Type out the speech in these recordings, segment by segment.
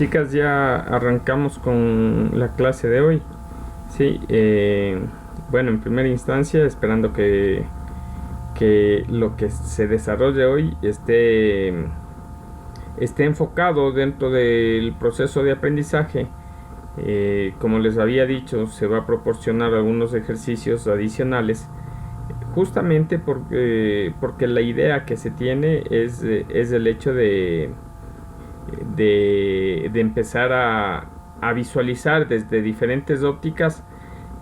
Chicas, ya arrancamos con la clase de hoy. Sí, bueno, en primera instancia, esperando que lo que se desarrolle hoy esté enfocado dentro del proceso de aprendizaje. Como les había dicho, se va a proporcionar algunos ejercicios adicionales, justamente porque la idea que se tiene es el hecho de empezar a visualizar desde diferentes ópticas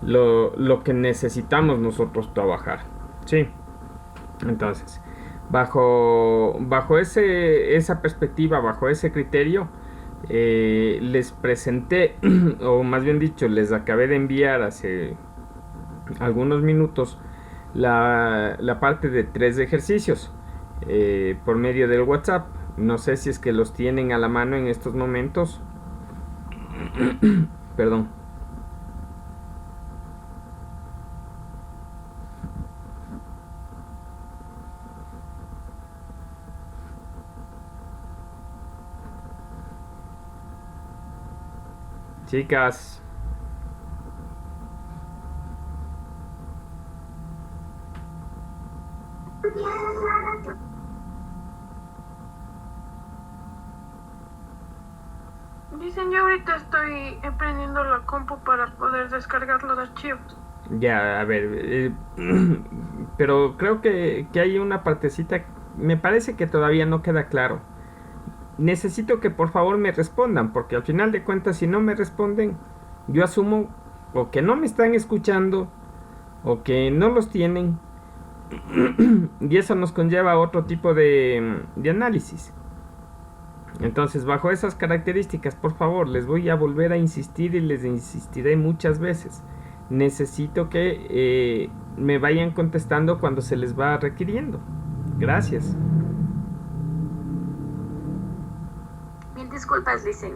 lo que necesitamos nosotros trabajar. Sí, entonces, bajo esa perspectiva, bajo ese criterio, les presenté, o más bien dicho, les acabé de enviar hace algunos minutos la parte de 3 ejercicios por medio del WhatsApp. No sé si es que los tienen a la mano en estos momentos. Perdón. Chicas. Dicen, yo ahorita estoy prendiendo la compu para poder descargar los archivos. Ya, a ver. Pero creo que hay una partecita. Me parece que todavía no queda claro. Necesito que por favor me respondan, porque al final de cuentas, si no me responden, yo asumo o que no me están escuchando o que no los tienen. Y eso nos conlleva a otro tipo de análisis. Entonces, bajo esas características, por favor, les voy a volver a insistir y les insistiré muchas veces. Necesito que me vayan contestando cuando se les va requiriendo. Gracias. Mil disculpas, dicen.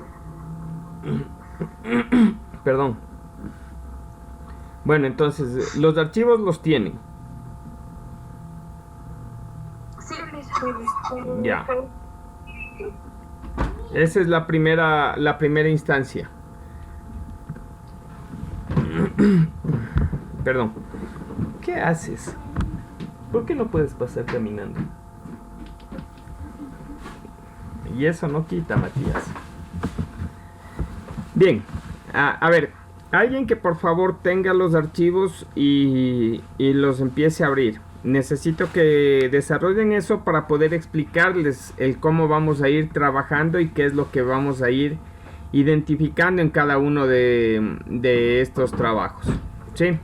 Perdón. Bueno, entonces, los archivos los tienen. Sí, Ya. Esa es la primera instancia. Perdón. ¿Qué haces? ¿Por qué no puedes pasar caminando? Y eso no quita, Matías. Bien. A ver, alguien que por favor tenga los archivos y los empiece a abrir. Necesito que desarrollen eso para poder explicarles el cómo vamos a ir trabajando y qué es lo que vamos a ir identificando en cada uno de estos trabajos. ¿Sí?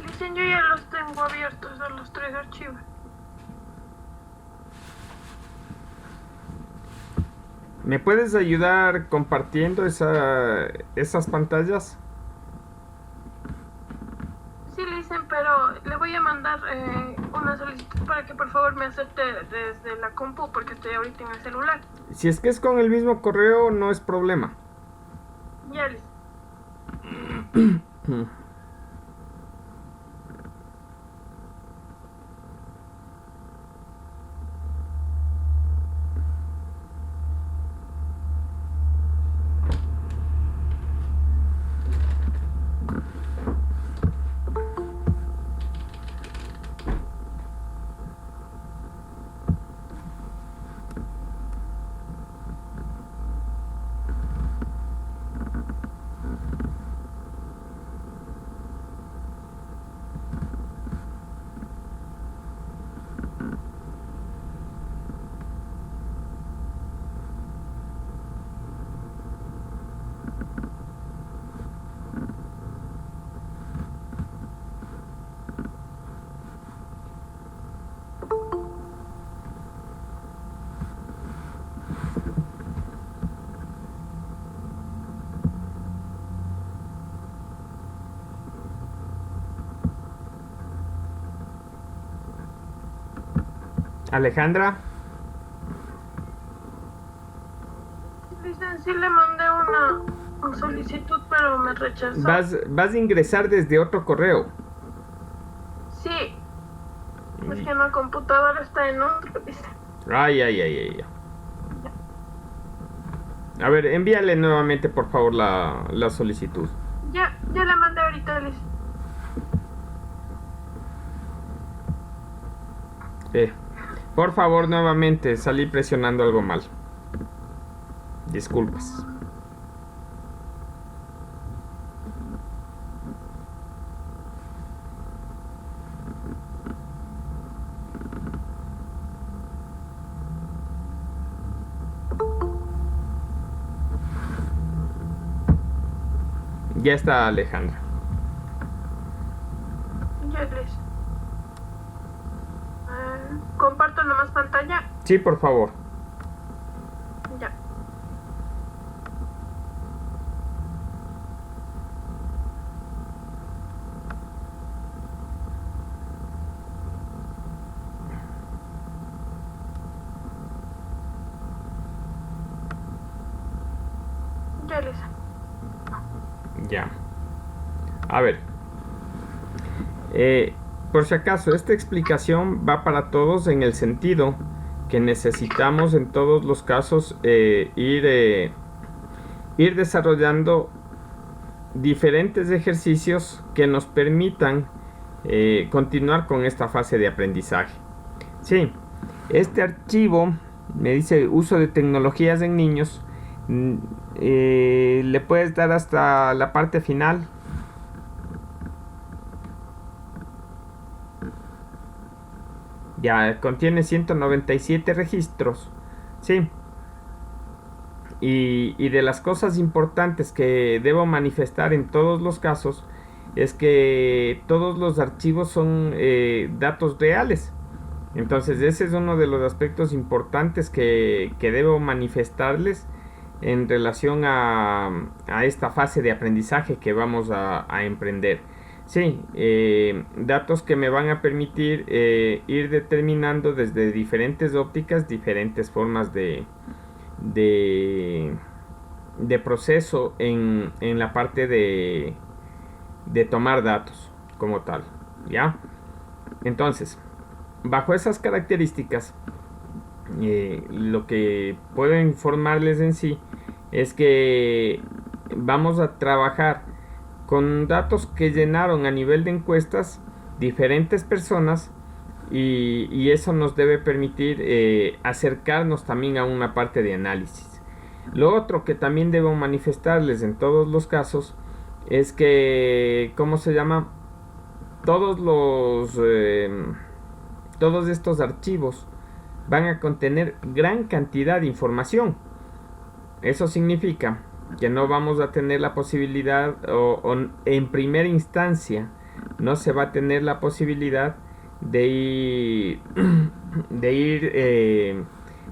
Dicen, yo ya los tengo abiertos a los 3 archivos. ¿Me puedes ayudar compartiendo esas pantallas? Sí, le dicen, pero le voy a mandar una solicitud para que por favor me acepte desde la compu porque estoy ahorita en el celular. Si es que es con el mismo correo, no es problema. Ya les. Alejandra. Dicen, Sí le mandé una solicitud, pero me rechazó. Vas a ingresar desde otro correo. Sí. Es que la computadora está en otro, dice. Ay. A ver, envíale nuevamente, por favor, la solicitud. Ya la mandé ahorita, Liz. Por favor, nuevamente, salí presionando algo mal. Disculpas. Ya está, Alejandra. Ya, Liz. Comparto nomás pantalla. Sí, por favor. Ya. Ya, Liz. Ya. A ver. Por si acaso, esta explicación va para todos en el sentido que necesitamos en todos los casos ir desarrollando diferentes ejercicios que nos permitan continuar con esta fase de aprendizaje. Sí, este archivo me dice uso de tecnologías en niños. Le puedes dar hasta la parte final. Ya contiene 197 registros. Sí. Y de las cosas importantes que debo manifestar en todos los casos es que todos los archivos son datos reales. Entonces ese es uno de los aspectos importantes que debo manifestarles en relación a esta fase de aprendizaje que vamos a emprender. Sí, datos que me van a permitir ir determinando desde diferentes ópticas, diferentes formas de proceso en la parte de tomar datos como tal, ¿ya? Entonces, bajo esas características, lo que puedo informarles en sí es que vamos a trabajar con datos que llenaron a nivel de encuestas diferentes personas y eso nos debe permitir acercarnos también a una parte de análisis. Lo otro que también debo manifestarles en todos los casos es que, ¿cómo se llama? Todos estos archivos van a contener gran cantidad de información. Eso significa que no vamos a tener la posibilidad o en primera instancia no se va a tener la posibilidad de ir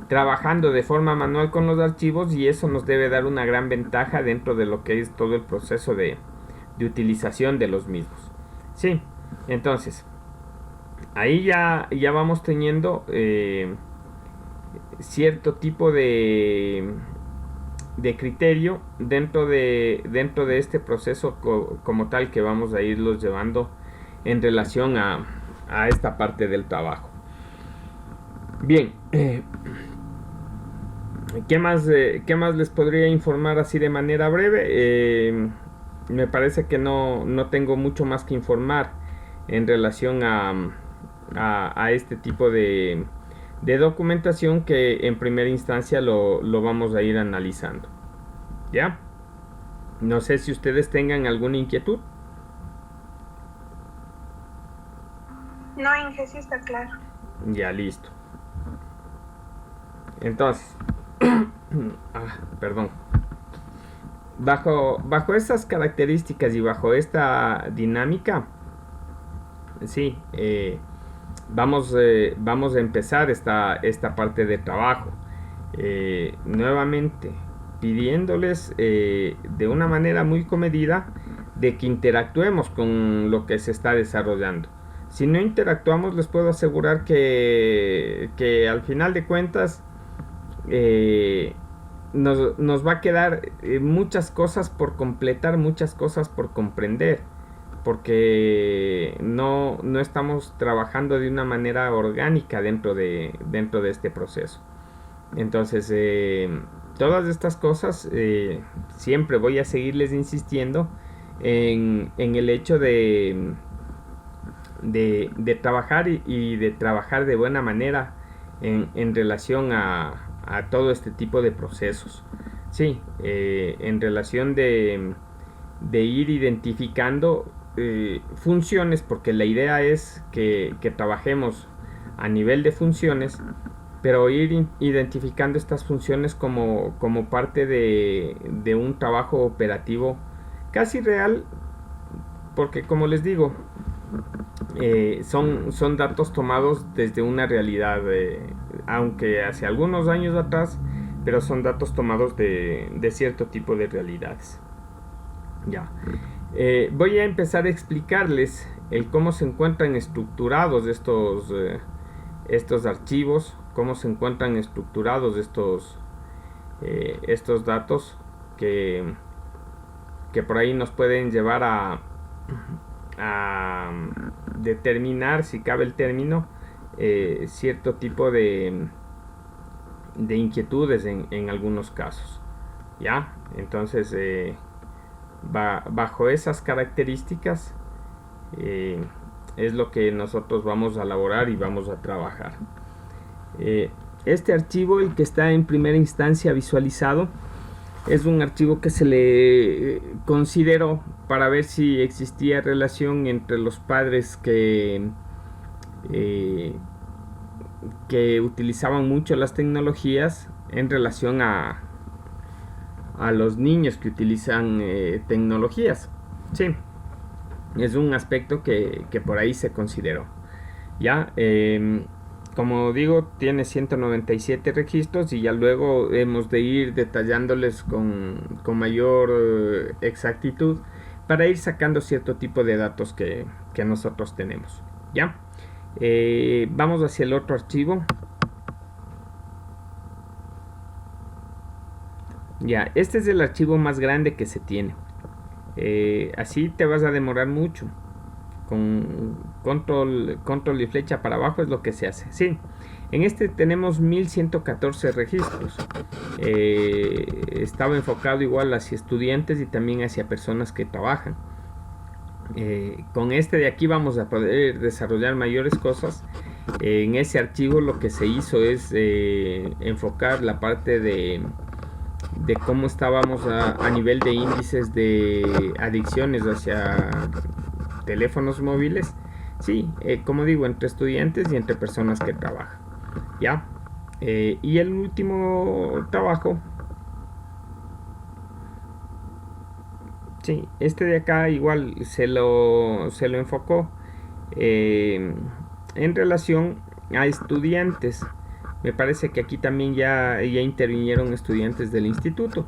trabajando de forma manual con los archivos, y eso nos debe dar una gran ventaja dentro de lo que es todo el proceso de utilización de los mismos. Sí, entonces ahí ya vamos teniendo cierto tipo de criterio dentro de este proceso como tal que vamos a irlos llevando en relación a esta parte del trabajo. Bien, ¿qué más les podría informar así de manera breve? Me parece que no tengo mucho más que informar en relación a este tipo de documentación que en primera instancia lo vamos a ir analizando. ¿Ya? No sé si ustedes tengan alguna inquietud. No, Inge, sí está claro. Ya, listo. Entonces, perdón. Bajo estas características y bajo esta dinámica, sí, vamos a empezar esta parte de trabajo. Nuevamente, pidiéndoles de una manera muy comedida de que interactuemos con lo que se está desarrollando. Si no interactuamos, les puedo asegurar que al final de cuentas nos va a quedar muchas cosas por completar, muchas cosas por comprender, porque no estamos trabajando de una manera orgánica dentro de este proceso. Entonces, todas estas cosas, siempre voy a seguirles insistiendo en el hecho de trabajar y de trabajar de buena manera en relación a todo este tipo de procesos. Sí, en relación de ir identificando funciones, porque la idea es que trabajemos a nivel de funciones, pero ir identificando estas funciones como parte de un trabajo operativo casi real, porque como les digo, son datos tomados desde una realidad, aunque hace algunos años atrás, pero son datos tomados de cierto tipo de realidades. Ya. Voy a empezar a explicarles el cómo se encuentran estructurados estos archivos, cómo se encuentran estructurados estos datos que por ahí nos pueden llevar a determinar, si cabe el término, cierto tipo de inquietudes en algunos casos. ¿Ya? Entonces, bajo esas características es lo que nosotros vamos a elaborar y vamos a trabajar. Este archivo, el que está en primera instancia visualizado, es un archivo que se le consideró para ver si existía relación entre los padres que utilizaban mucho las tecnologías en relación a los niños que utilizan tecnologías. Sí, es un aspecto que por ahí se consideró. Ya, como digo, tiene 197 registros y ya luego hemos de ir detallándoles con mayor exactitud para ir sacando cierto tipo de datos que nosotros tenemos. Ya, vamos hacia el otro archivo. Ya, este es el archivo más grande que se tiene. Así te vas a demorar mucho. Con control y flecha para abajo es lo que se hace. Sí, en este tenemos 1114 registros. Estaba enfocado igual hacia estudiantes y también hacia personas que trabajan. Con este de aquí vamos a poder desarrollar mayores cosas. En ese archivo lo que se hizo es enfocar la parte de cómo estábamos a nivel de índices de adicciones hacia teléfonos móviles. Sí, como digo, entre estudiantes y entre personas que trabajan. Ya. Y el último trabajo, sí, este de acá igual se lo enfocó en relación a estudiantes. Me parece que aquí también ya intervinieron estudiantes del instituto.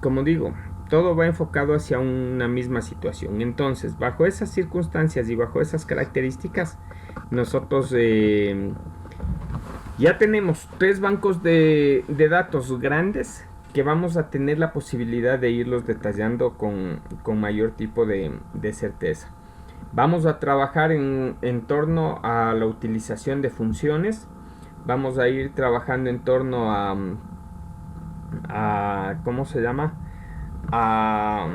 Como digo, todo va enfocado hacia una misma situación. Entonces, bajo esas circunstancias y bajo esas características, nosotros ya tenemos 3 bancos de datos grandes que vamos a tener la posibilidad de irlos detallando con mayor tipo de certeza. Vamos a trabajar en torno a la utilización de funciones. Vamos a ir trabajando en torno a ¿cómo se llama? A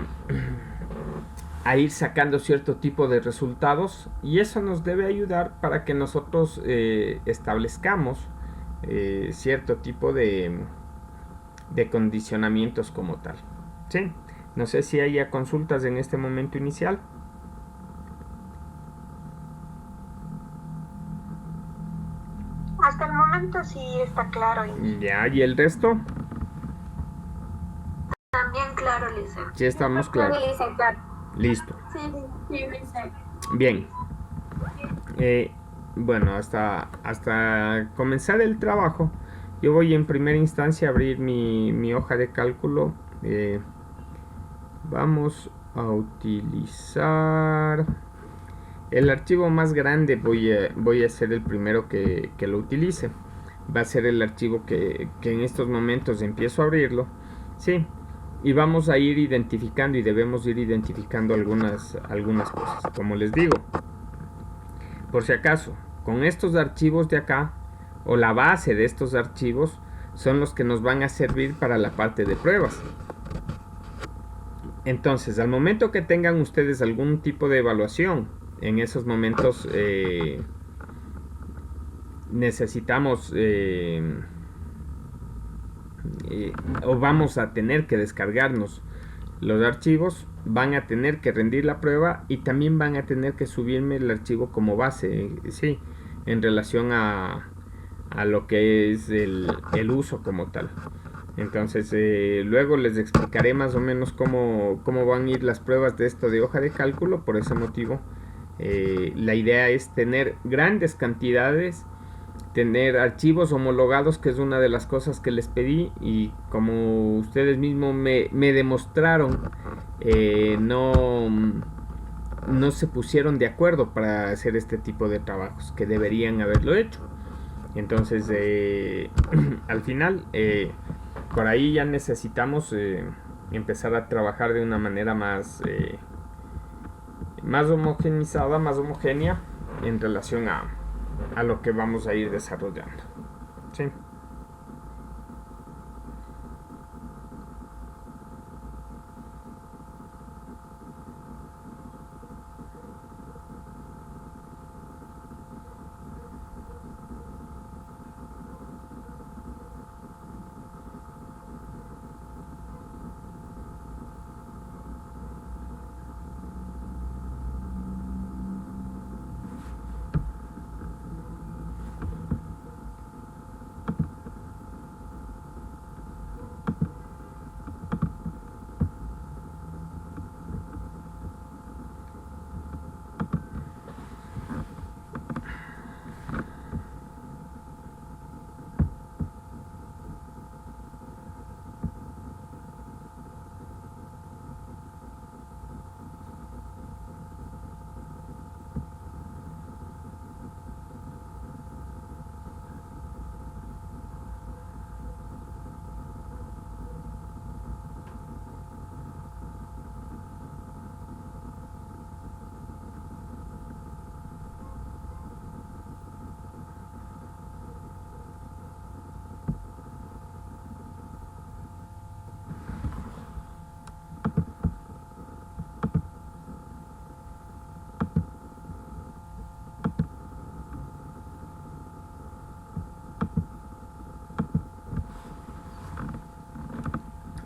ir sacando cierto tipo de resultados, y eso nos debe ayudar para que nosotros establezcamos cierto tipo de condicionamientos como tal. ¿Sí? No sé si haya consultas en este momento inicial. Hasta el momento sí está claro. Ya, ¿y el resto? También claro, Lisa. Sí, estamos claros. Claro. Listo. Sí, Lisa. Bien. Bueno, hasta comenzar el trabajo, yo voy en primera instancia a abrir mi hoja de cálculo. Vamos a utilizar el archivo más grande. Voy a ser el primero que lo utilice. va a ser el archivo que en estos momentos empiezo a abrirlo, ¿sí? Y vamos a ir identificando y debemos ir identificando algunas cosas. Como les digo, por si acaso, con estos archivos de acá, o la base de estos archivos, son los que nos van a servir para la parte de pruebas. Entonces, al momento que tengan ustedes algún tipo de evaluación, en esos momentos necesitamos o vamos a tener que descargarnos los archivos, van a tener que rendir la prueba y también van a tener que subirme el archivo como base, sí, en relación a lo que es el uso como tal. Entonces luego les explicaré más o menos cómo van a ir las pruebas de esto de hoja de cálculo. Por ese motivo la idea es tener grandes cantidades, tener archivos homologados, que es una de las cosas que les pedí, y como ustedes mismos me demostraron, no se pusieron de acuerdo para hacer este tipo de trabajos, que deberían haberlo hecho. Entonces al final por ahí ya necesitamos empezar a trabajar de una manera más homogeneizada, más homogénea en relación a lo que vamos a ir desarrollando, ¿sí?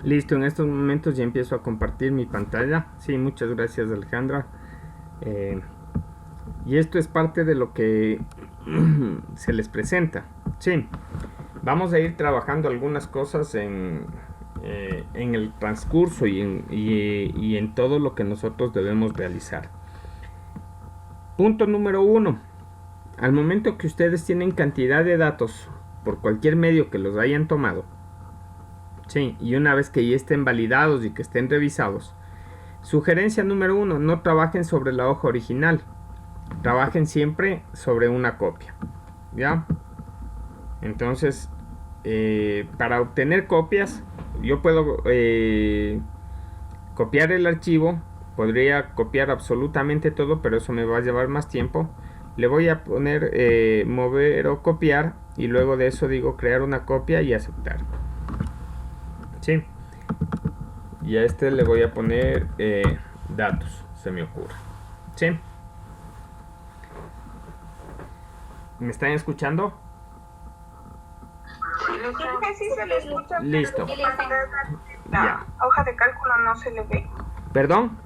Listo, en estos momentos ya empiezo a compartir mi pantalla. Sí, muchas gracias, Alejandra. Y esto es parte de lo que se les presenta. Sí, vamos a ir trabajando algunas cosas en el transcurso y en todo lo que nosotros debemos realizar. Punto número 1. Al momento que ustedes tienen cantidad de datos por cualquier medio que los hayan tomado, sí, y una vez que ya estén validados y que estén revisados, sugerencia número 1, no trabajen sobre la hoja original, trabajen siempre sobre una copia, ¿ya? Entonces, para obtener copias, yo puedo copiar el archivo, podría copiar absolutamente todo, pero eso me va a llevar más tiempo. Le voy a poner mover o copiar, y luego de eso digo crear una copia y aceptar. Sí, y a este le voy a poner datos, se me ocurre. Sí, ¿me están escuchando? Sí se le escucha. Listo. La hoja de cálculo no se le ve. ¿Perdón?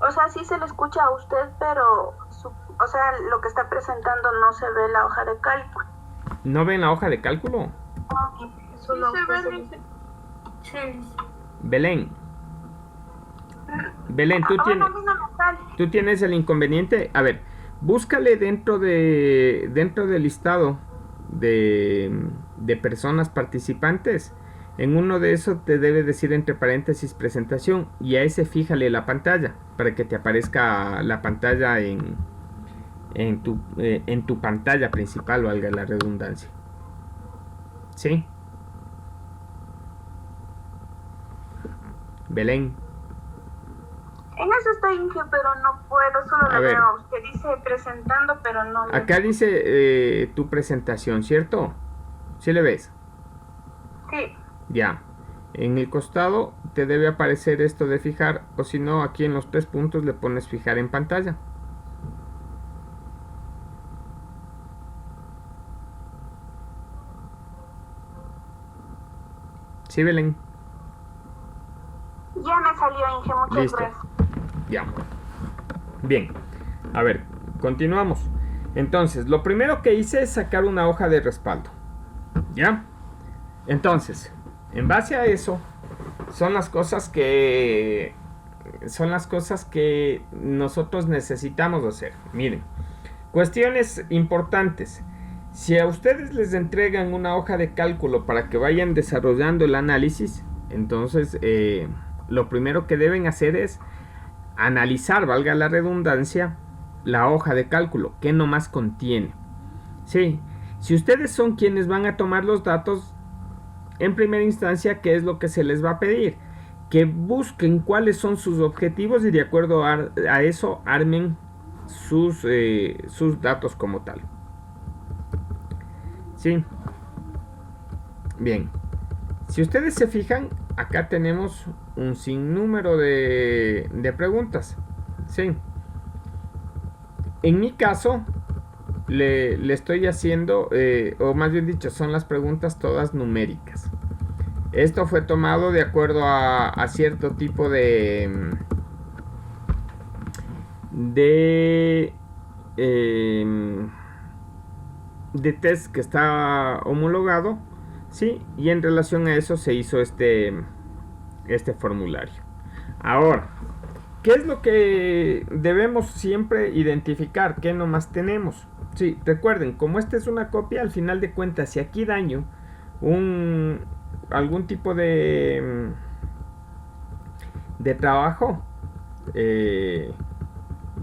O sea, sí se le escucha a usted, pero o sea, lo que está presentando no se ve la hoja de cálculo. ¿No ven la hoja de cálculo? Solo Sí se ve, dice. Sí. Belén, tú tienes el inconveniente. A ver, búscale dentro del listado de personas participantes. En uno de esos te debe decir entre paréntesis presentación, y a ese fíjale la pantalla para que te aparezca la pantalla en tu pantalla principal, valga la redundancia. ¿Sí? Belén. En eso estoy, Inge, pero no puedo, solo A le ver. veo a usted. Dice presentando, pero no le Acá veo. dice tu presentación, ¿cierto? ¿Sí le ves? Sí, Ya. En el costado te debe aparecer esto de fijar, o si no, aquí en los 3 puntos le pones fijar en pantalla. ¿Sí, Belén? ya me salió, Inge, muchas Listo. gracias. Ya. Bien. A ver, continuamos. Entonces, lo primero que hice es sacar una hoja de respaldo. ¿Ya? Entonces, en base a eso, son las cosas que nosotros necesitamos hacer. Miren, cuestiones importantes. Si a ustedes les entregan una hoja de cálculo para que vayan desarrollando el análisis, entonces lo primero que deben hacer es analizar, valga la redundancia, la hoja de cálculo, qué nomás contiene. Sí, si ustedes son quienes van a tomar los datos, en primera instancia, ¿qué es lo que se les va a pedir? Que busquen cuáles son sus objetivos y de acuerdo a eso armen sus datos como tal. Sí. Bien. Si ustedes se fijan, acá tenemos un sinnúmero de preguntas. Sí. En mi caso, le estoy haciendo, o más bien dicho, son las preguntas todas numéricas. Esto fue tomado de acuerdo a cierto tipo de test que está homologado, ¿sí? Y en relación a eso se hizo este formulario. Ahora, ¿qué es lo que debemos siempre identificar? ¿Qué nomás tenemos? Sí, recuerden, como esta es una copia, al final de cuentas, si aquí daño algún tipo de trabajo,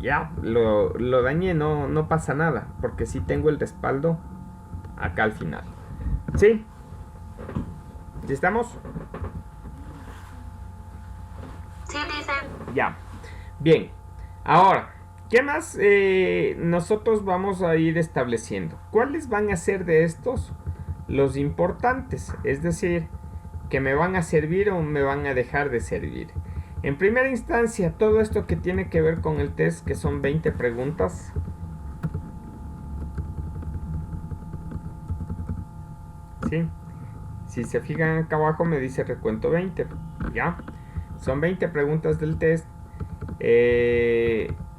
ya lo dañé, no pasa nada, porque sí tengo el respaldo acá al final. ¿Sí? ¿Sí estamos? Sí, dice. Ya. Bien. Ahora, ¿qué más nosotros vamos a ir estableciendo? ¿Cuáles van a ser de estos los importantes? Es decir, que me van a servir o me van a dejar de servir. En primera instancia, todo esto que tiene que ver con el test, que son 20 preguntas. ¿Sí? Si se fijan acá abajo me dice recuento 20. ¿Ya? Son 20 preguntas del test.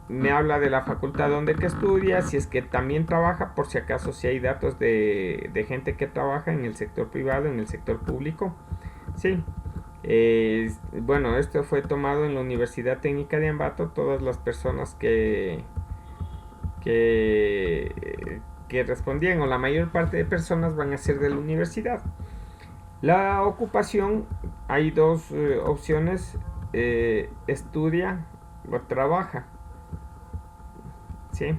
Me habla de la facultad donde que estudia, si es que también trabaja, por si acaso si hay datos de gente que trabaja en el sector privado, en el sector público. Sí. Bueno, esto fue tomado en la Universidad Técnica de Ambato. Todas las personas que respondían, o la mayor parte de personas, van a ser de la universidad. La ocupación, hay dos opciones: estudia o trabaja. ¿Sí?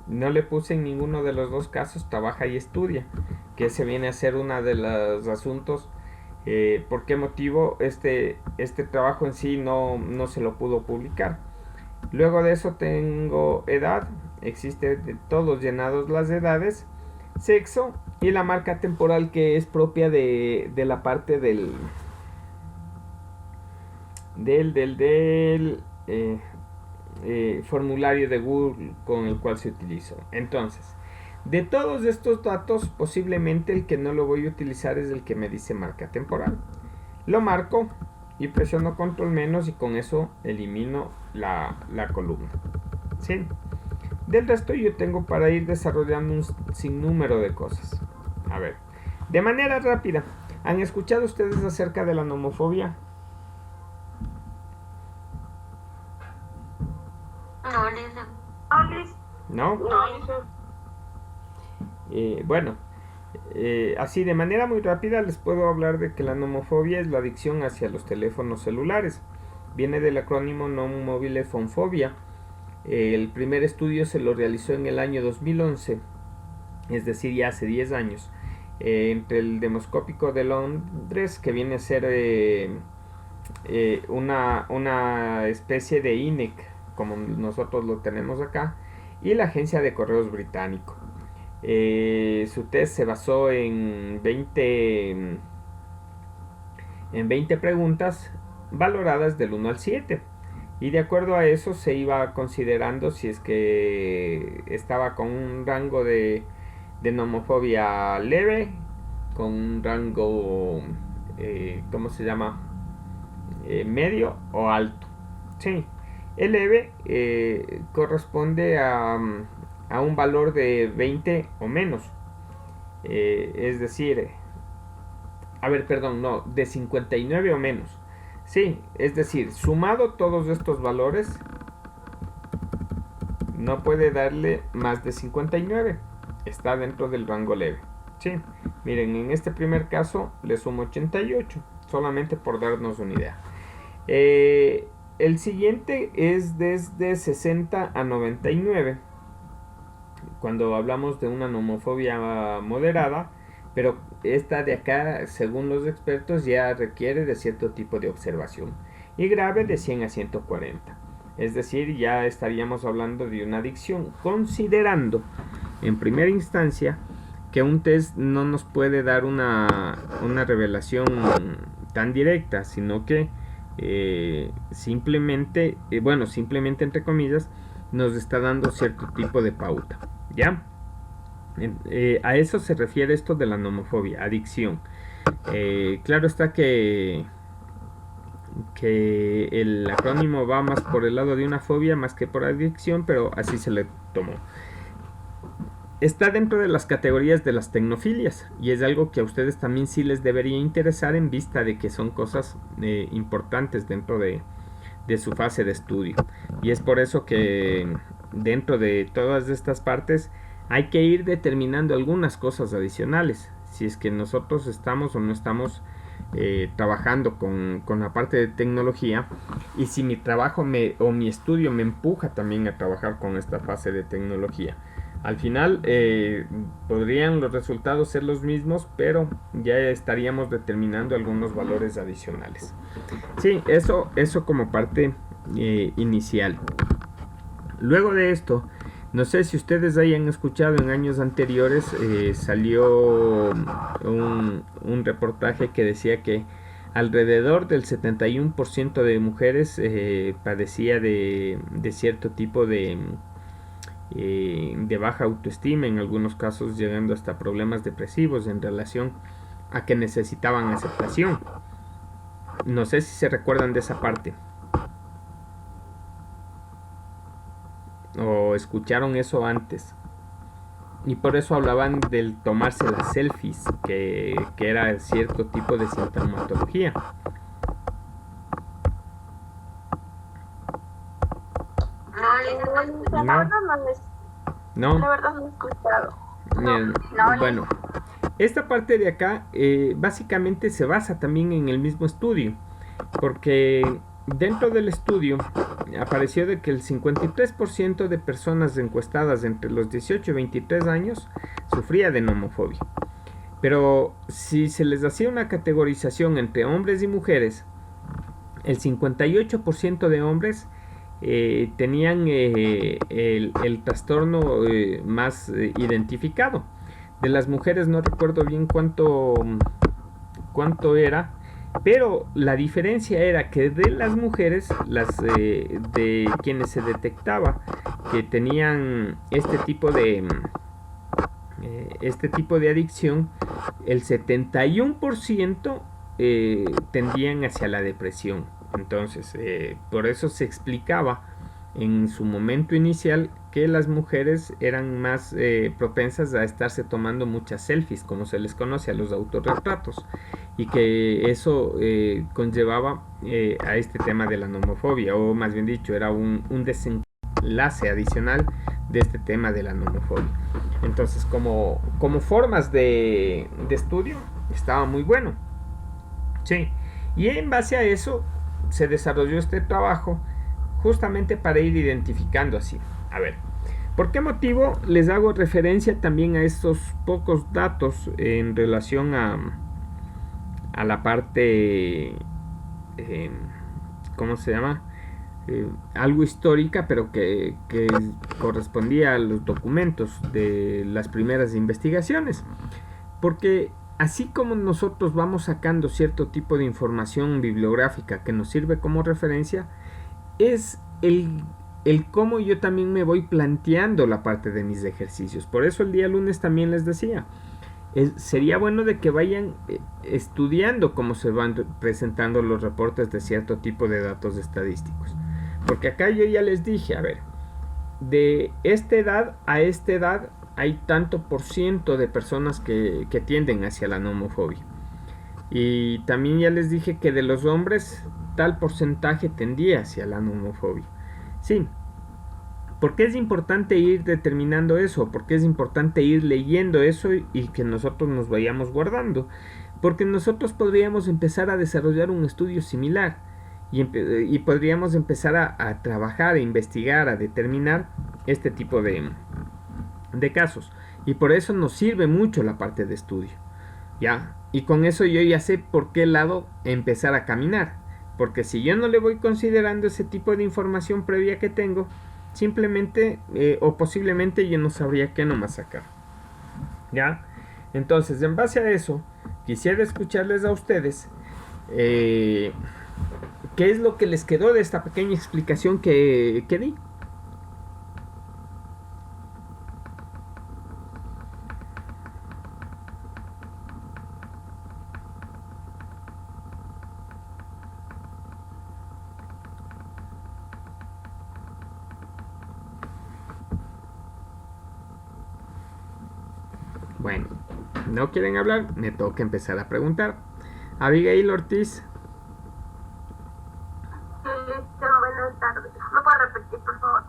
No le puse en ninguno de los dos casos trabaja y estudia, que ese viene a ser uno de los asuntos. ¿Por qué motivo este trabajo en sí no se lo pudo publicar? Luego de eso tengo edad, existe de todos llenados las edades, sexo y la marca temporal, que es propia de la parte del formulario de Google con el cual se utilizó. Entonces, de todos estos datos, posiblemente el que no lo voy a utilizar es el que me dice marca temporal. Lo marco y presiono control menos y con eso elimino la columna. ¿Sí? Del resto yo tengo para ir desarrollando un sinnúmero de cosas. A ver, de manera rápida, ¿han escuchado ustedes acerca de la nomofobia? No, dice. ¿No? No, dice. Bueno, así de manera muy rápida les puedo hablar de que la nomofobia es la adicción hacia los teléfonos celulares. Viene del acrónimo Non Mobile Phone Phobia. El primer estudio se lo realizó en el año 2011, es decir, ya hace 10 años. entre el demoscópico de Londres, que viene a ser una especie de INEC, como nosotros lo tenemos acá, y la agencia de correos británico. Su test se basó en 20 preguntas valoradas del 1 al 7. Y de acuerdo a eso se iba considerando si es que estaba con un rango de nomofobia leve, con un rango, ¿cómo se llama? Medio o alto. Sí, el leve corresponde a un valor de 20 o menos. Es decir, de 59 o menos. Sí, es decir, sumado todos estos valores, no puede darle más de 59. Está dentro del rango leve. Sí, miren, en este primer caso le sumo 88, solamente por darnos una idea. El siguiente es desde 60 a 99, cuando hablamos de una nomofobia moderada, pero esta de acá, según los expertos, ya requiere de cierto tipo de observación. Y grave de 100 a 140. Es decir, ya estaríamos hablando de una adicción, considerando en primera instancia que un test no nos puede dar una revelación tan directa, sino que simplemente entre comillas, nos está dando cierto tipo de pauta, ¿ya? A eso se refiere esto de la nomofobia, adicción. Claro está que el acrónimo va más por el lado de una fobia más que por adicción, pero así se le tomó. Está dentro de las categorías de las tecnofilias y es algo que a ustedes también sí les debería interesar en vista de que son cosas importantes dentro de su fase de estudio. Y es por eso que dentro de todas estas partes hay que ir determinando algunas cosas adicionales. Si es que nosotros estamos o no estamos trabajando con la parte de tecnología, y si mi trabajo o mi estudio me empuja también a trabajar con esta fase de tecnología. Al final podrían los resultados ser los mismos, pero ya estaríamos determinando algunos valores adicionales. Sí, eso como parte inicial. Luego de esto, no sé si ustedes hayan escuchado en años anteriores, salió un reportaje que decía que alrededor del 71% de mujeres padecía de cierto tipo de baja autoestima, en algunos casos llegando hasta problemas depresivos en relación a que necesitaban aceptación. No sé si se recuerdan de esa parte o escucharon eso antes, y por eso hablaban del tomarse las selfies, que era cierto tipo de sintomatología. No. La verdad no he escuchado. Bueno, esta parte de acá básicamente se basa también en el mismo estudio, porque dentro del estudio apareció de que el 53% de personas encuestadas entre los 18 y 23 años sufría de nomofobia. Pero si se les hacía una categorización entre hombres y mujeres, el 58% de hombres tenían el trastorno más identificado. De las mujeres no recuerdo bien cuánto era, pero la diferencia era que de las mujeres, de quienes se detectaba que tenían este tipo de adicción, el 71% tendían hacia la depresión. Entonces, por eso se explicaba en su momento inicial que las mujeres eran más propensas a estarse tomando muchas selfies, como se les conoce, a los autorretratos, y que eso conllevaba a este tema de la nomofobia, o más bien dicho, era un desenlace adicional de este tema de la nomofobia. Entonces, como formas de estudio, estaba muy bueno. Sí, y en base a eso se desarrolló este trabajo justamente para ir identificando así. A ver, ¿Por qué motivo les hago referencia también a estos pocos datos en relación a la parte, ¿cómo se llama? Algo histórica, pero que correspondía a los documentos de las primeras investigaciones. Porque así como nosotros vamos sacando cierto tipo de información bibliográfica que nos sirve como referencia, es el cómo yo también me voy planteando la parte de mis ejercicios. Por eso el día lunes también les decía, sería bueno de que vayan estudiando cómo se van presentando los reportes de cierto tipo de datos estadísticos. Porque acá yo ya les dije, a ver, de esta edad a esta edad hay tanto por ciento de personas que tienden hacia la nomofobia. Y también ya les dije que de los hombres tal porcentaje tendía hacia la nomofobia. Sí. ¿Por qué es importante ir determinando eso? ¿Por qué es importante ir leyendo eso y que nosotros nos vayamos guardando? Porque nosotros podríamos empezar a desarrollar un estudio similar y podríamos empezar a trabajar, a investigar, a determinar este tipo de casos. Y por eso nos sirve mucho la parte de estudio. ¿Ya? Y con eso yo ya sé por qué lado empezar a caminar. Porque si yo no le voy considerando ese tipo de información previa que tengo, simplemente o posiblemente yo no sabría qué nomás sacar. ¿Ya? Entonces, en base a eso, quisiera escucharles a ustedes qué es lo que les quedó de esta pequeña explicación que di. Bueno, no quieren hablar, me toca empezar a preguntar. Abigail Ortiz. Buenas tardes. ¿Me puedo repetir, por favor?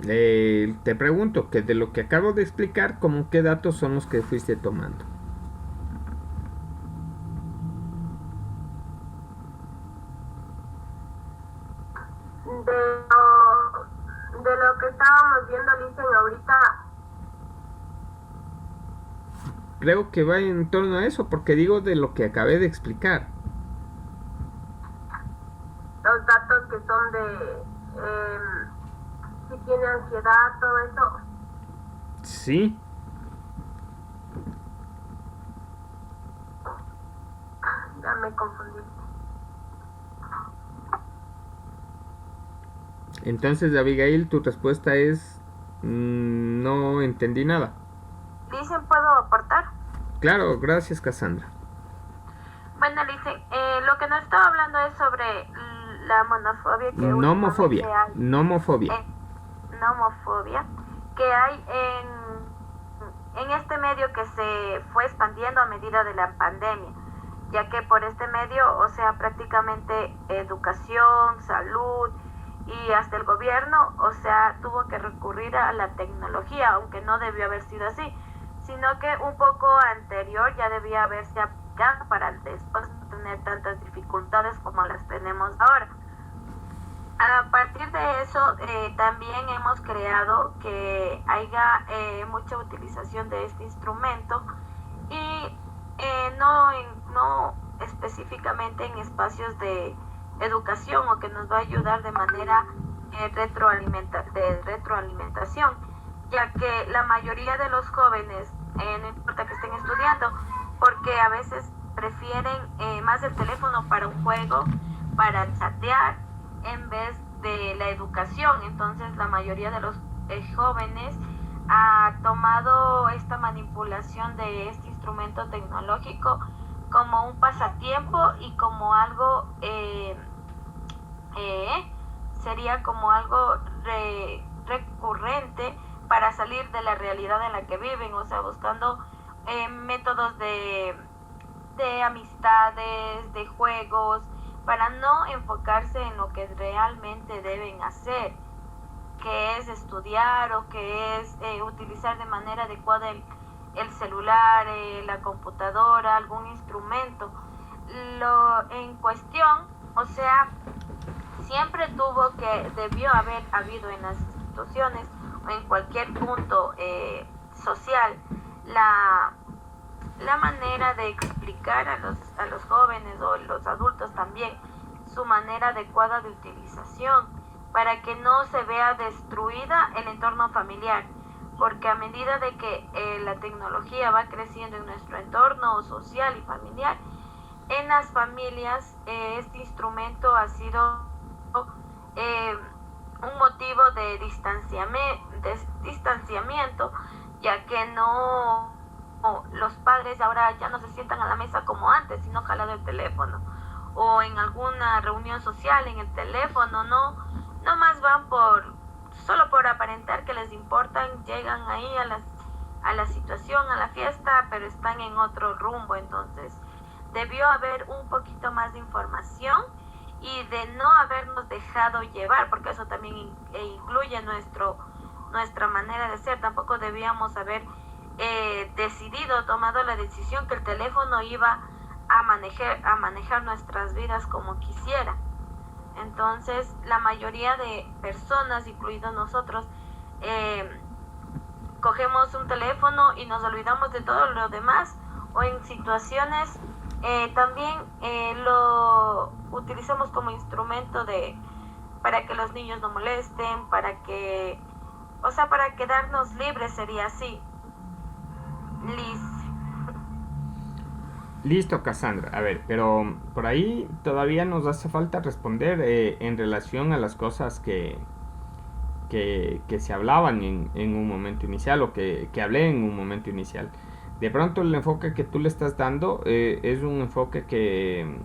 Te pregunto que de lo que acabo de explicar, ¿cómo qué datos son los que fuiste tomando? De lo que estábamos viendo, dicen ahorita. Creo que va en torno a eso, porque digo de lo que acabé de explicar. Los datos que son de si tiene ansiedad, todo eso. Sí. Ya me confundí. Entonces, Abigail, tu respuesta es no entendí nada. Dicen, ¿puedo aportar? Claro, gracias, Cassandra. Bueno, dicen, lo que nos estaba hablando es sobre la monofobia que nomofobia, nomofobia. Nomofobia que hay en este medio que se fue expandiendo a medida de la pandemia, ya que por este medio, o sea, prácticamente educación, salud y hasta el gobierno, o sea, tuvo que recurrir a la tecnología, aunque no debió haber sido así, sino que un poco anterior ya debía haberse aplicado para después no tener tantas dificultades como las tenemos ahora. A partir de eso, también hemos creado que haya mucha utilización de este instrumento y no específicamente en espacios de educación o que nos va a ayudar de manera de retroalimentación, ya que la mayoría de los jóvenes, no importa que estén estudiando, porque a veces prefieren más el teléfono para un juego, para chatear, en vez de la educación. Entonces la mayoría de los jóvenes ha tomado esta manipulación de este instrumento tecnológico como un pasatiempo y como algo sería como algo recurrente para salir de la realidad en la que viven, o sea, buscando métodos de amistades, de juegos, para no enfocarse en lo que realmente deben hacer, que es estudiar o que es utilizar de manera adecuada el celular, la computadora, algún instrumento. Lo en cuestión, o sea, siempre debió haber habido en las instituciones en cualquier punto social, la manera de explicar a los jóvenes o los adultos también su manera adecuada de utilización para que no se vea destruida el entorno familiar, porque a medida de que la tecnología va creciendo en nuestro entorno social y familiar, en las familias este instrumento ha sido un motivo de distanciamiento, ya que los padres ahora ya no se sientan a la mesa como antes, sino jalado el teléfono, o en alguna reunión social en el teléfono, no más van solo por aparentar que les importan, llegan ahí a la situación, a la fiesta, pero están en otro rumbo. Entonces debió haber un poquito más de información y de no habernos dejado llevar, porque eso también incluye nuestra manera de ser. Tampoco debíamos haber tomado la decisión que el teléfono iba a manejar nuestras vidas como quisiera. Entonces la mayoría de personas, incluidos nosotros, cogemos un teléfono y nos olvidamos de todo lo demás, o en situaciones también lo utilizamos como instrumento para que los niños no molesten, para quedarnos libres, sería así. Listo, Cassandra. A ver, pero por ahí todavía nos hace falta responder en relación a las cosas que se hablaban en un momento inicial, o que hablé en un momento inicial. De pronto el enfoque que tú le estás dando es un enfoque que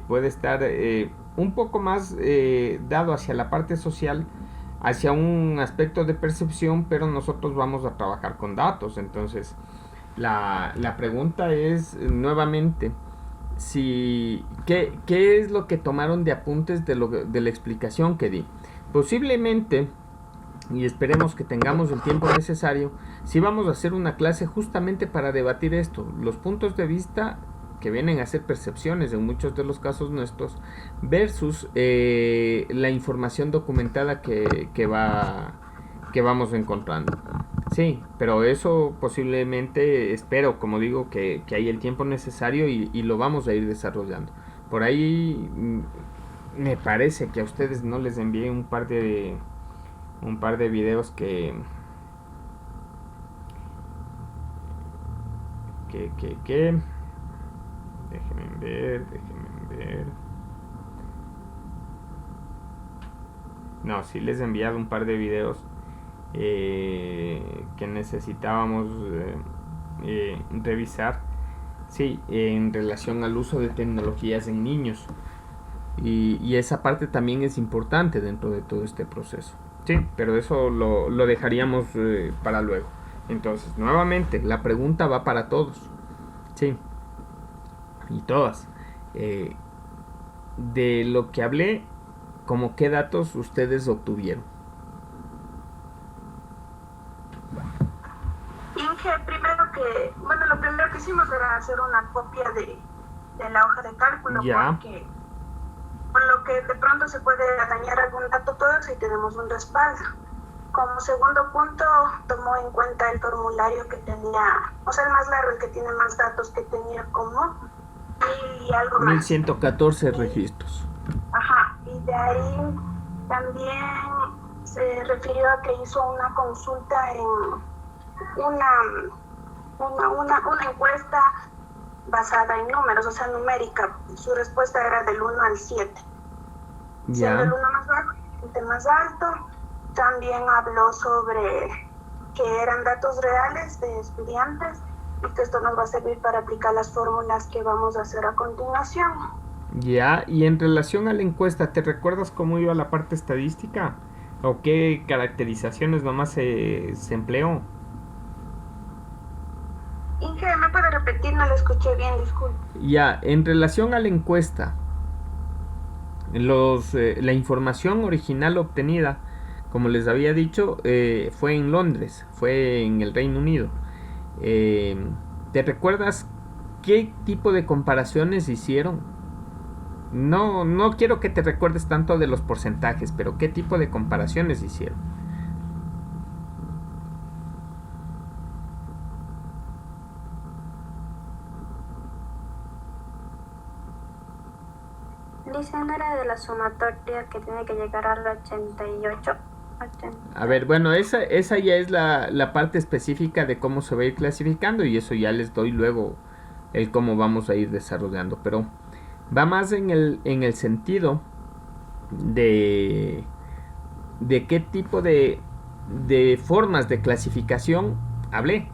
puede estar un poco más dado hacia la parte social, hacia un aspecto de percepción, pero nosotros vamos a trabajar con datos. Entonces la pregunta es nuevamente ¿qué es lo que tomaron de apuntes de la explicación que di. Posiblemente, y esperemos que tengamos el tiempo necesario, si vamos a hacer una clase justamente para debatir esto, los puntos de vista que vienen a ser percepciones en muchos de los casos nuestros versus la información documentada que vamos encontrando. Sí, pero eso posiblemente, espero, como digo, que hay el tiempo necesario y lo vamos a ir desarrollando. Por ahí me parece que a ustedes no les envié un par de videos que déjenme ver. No, sí les he enviado un par de videos que necesitábamos revisar, sí, en relación al uso de tecnologías en niños, y esa parte también es importante dentro de todo este proceso. Sí, pero eso lo dejaríamos para luego. Entonces, nuevamente, la pregunta va para todos, sí, y todas. De lo que hablé, ¿como qué datos ustedes obtuvieron? Inge, lo primero que hicimos era hacer una copia de la hoja de cálculo, porque por lo que de pronto se puede dañar algún dato, todo eso, y tenemos un respaldo. Como segundo punto, tomó en cuenta el formulario que tenía, o sea, el más largo, el que tiene más datos, que tenía y algo más. 1114 registros. Ajá, y de ahí también se refirió a que hizo una consulta en una encuesta basada en números, o sea, numérica. Su respuesta era del 1 al 7. Siendo el 1 más bajo y el más alto. También habló sobre que eran datos reales de estudiantes y que esto nos va a servir para aplicar las fórmulas que vamos a hacer a continuación. Ya, y en relación a la encuesta, ¿te recuerdas cómo iba la parte estadística? ¿O qué caracterizaciones nomás se empleó? Inge, ¿me puede repetir? No lo escuché bien, disculpe. Ya, en relación a la encuesta, la información original obtenida, como les había dicho, fue en Londres, fue en el Reino Unido. ¿Te recuerdas qué tipo de comparaciones hicieron? No quiero que te recuerdes tanto de los porcentajes, pero ¿qué tipo de comparaciones hicieron? Patricia, ¿no era de la sumatoria que tiene que llegar al 88? A ver, bueno, esa ya es la parte específica de cómo se va a ir clasificando, y eso ya les doy luego el cómo vamos a ir desarrollando, pero va más en el sentido de qué tipo de formas de clasificación hablé.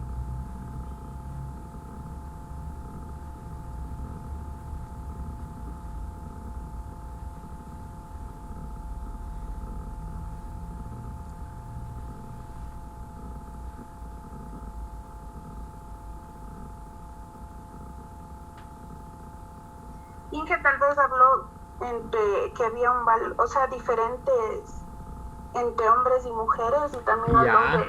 Inge tal vez habló entre que había un valor, o sea, diferentes entre hombres y mujeres, y también habló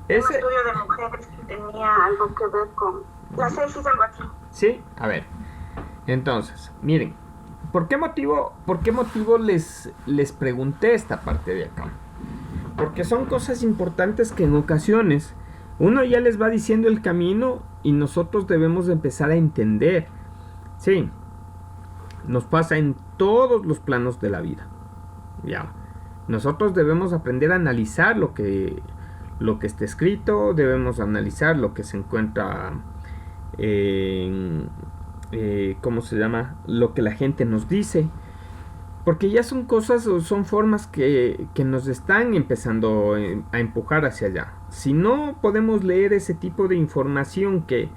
de un estudio de mujeres que tenía algo que ver con las selfies, algo así. Sí, a ver. Entonces, miren, ¿por qué motivo les pregunté esta parte de acá? Porque son cosas importantes que en ocasiones uno ya les va diciendo el camino y nosotros debemos de empezar a entender. Sí, nos pasa en todos los planos de la vida. Ya. Nosotros debemos aprender a analizar lo que está escrito, debemos analizar lo que se encuentra en, ¿cómo se llama? Lo que la gente nos dice. Porque ya son cosas o son formas que nos están empezando a empujar hacia allá. Si no podemos leer ese tipo de información que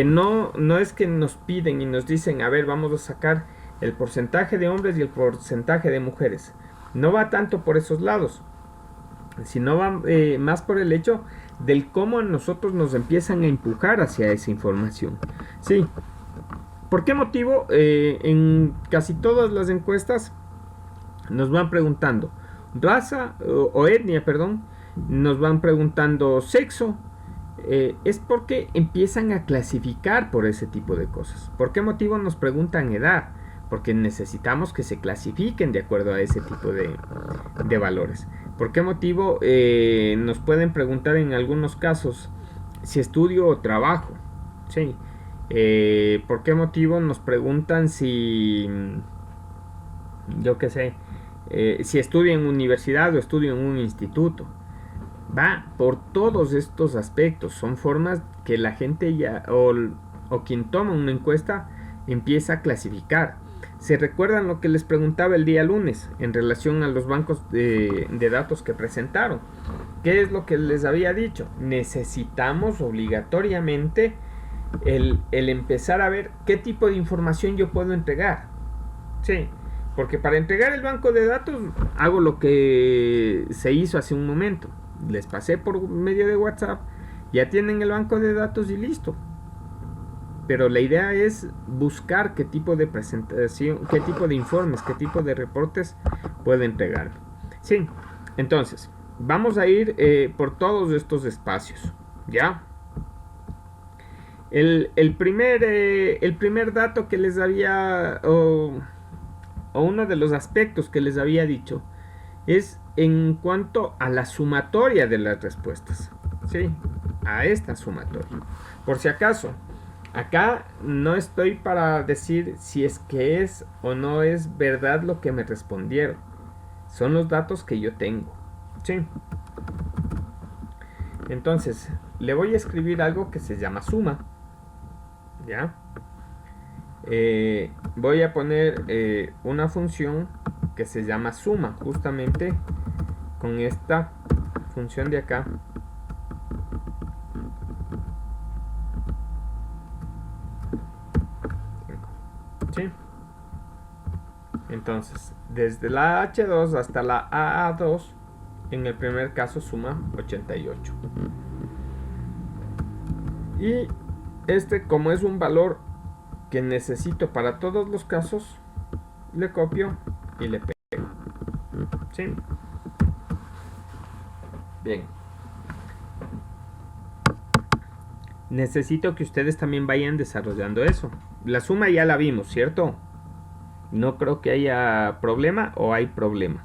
no es que nos piden y nos dicen, a ver, vamos a sacar el porcentaje de hombres y el porcentaje de mujeres. No va tanto por esos lados, sino va más por el hecho del cómo a nosotros nos empiezan a empujar hacia esa información. Sí. ¿Por qué motivo? En casi todas las encuestas nos van preguntando raza o etnia, perdón, nos van preguntando sexo. Es porque empiezan a clasificar por ese tipo de cosas. ¿Por qué motivo nos preguntan edad? Porque necesitamos que se clasifiquen de acuerdo a ese tipo de valores. ¿Por qué motivo nos pueden preguntar en algunos casos si estudio o trabajo? Sí. ¿Por qué motivo nos preguntan si, yo qué sé, si estudio en universidad o estudio en un instituto? Va por todos estos aspectos. Son formas que la gente ya o quien toma una encuesta empieza a clasificar. ¿Se recuerdan lo que les preguntaba el día lunes en relación a los bancos de datos que presentaron? ¿Qué es lo que les había dicho? Necesitamos obligatoriamente el empezar a ver qué tipo de información yo puedo entregar. Sí, porque para entregar el banco de datos hago lo que se hizo hace un momento. Les pasé por medio de WhatsApp, ya tienen el banco de datos y listo. Pero la idea es buscar qué tipo de presentación, qué tipo de informes, qué tipo de reportes puedo entregar. Sí, entonces, vamos a ir por todos estos espacios, ¿ya? El primer dato que les había, o uno de los aspectos que les había dicho, es en cuanto a la sumatoria de las respuestas. Sí, a esta sumatoria. Por si acaso, acá no estoy para decir si es que es o no es verdad lo que me respondieron. Son los datos que yo tengo. Sí. Entonces, le voy a escribir algo que se llama suma. ¿Ya? Voy a poner una función que se llama suma, justamente con esta función de acá. ¿Sí? Entonces, desde la H2 hasta la AA2, en el primer caso suma 88. Y como es un valor que necesito para todos los casos, le copio y le pego. ¿Sí? Bien. Necesito que ustedes también vayan desarrollando eso. La suma ya la vimos, ¿cierto? No creo que haya problema, o hay problema.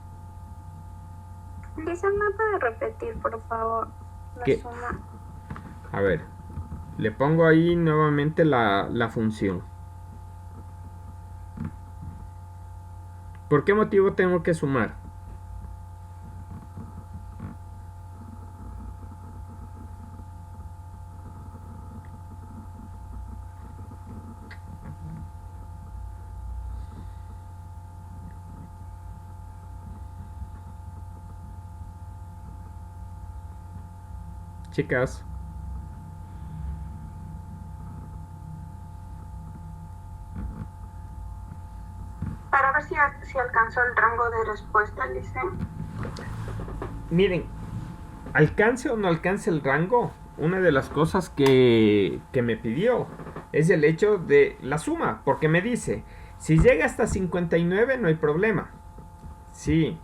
Lisa, ¿me puede repetir, por favor, la suma? A ver, le pongo ahí nuevamente la función. ¿Por qué motivo tengo que sumar? Chicas. Para ver si alcanzó el rango de respuesta, Licen. Miren, alcance o no alcance el rango, una de las cosas que me pidió es el hecho de la suma, porque me dice, si llega hasta 59 no hay problema. Si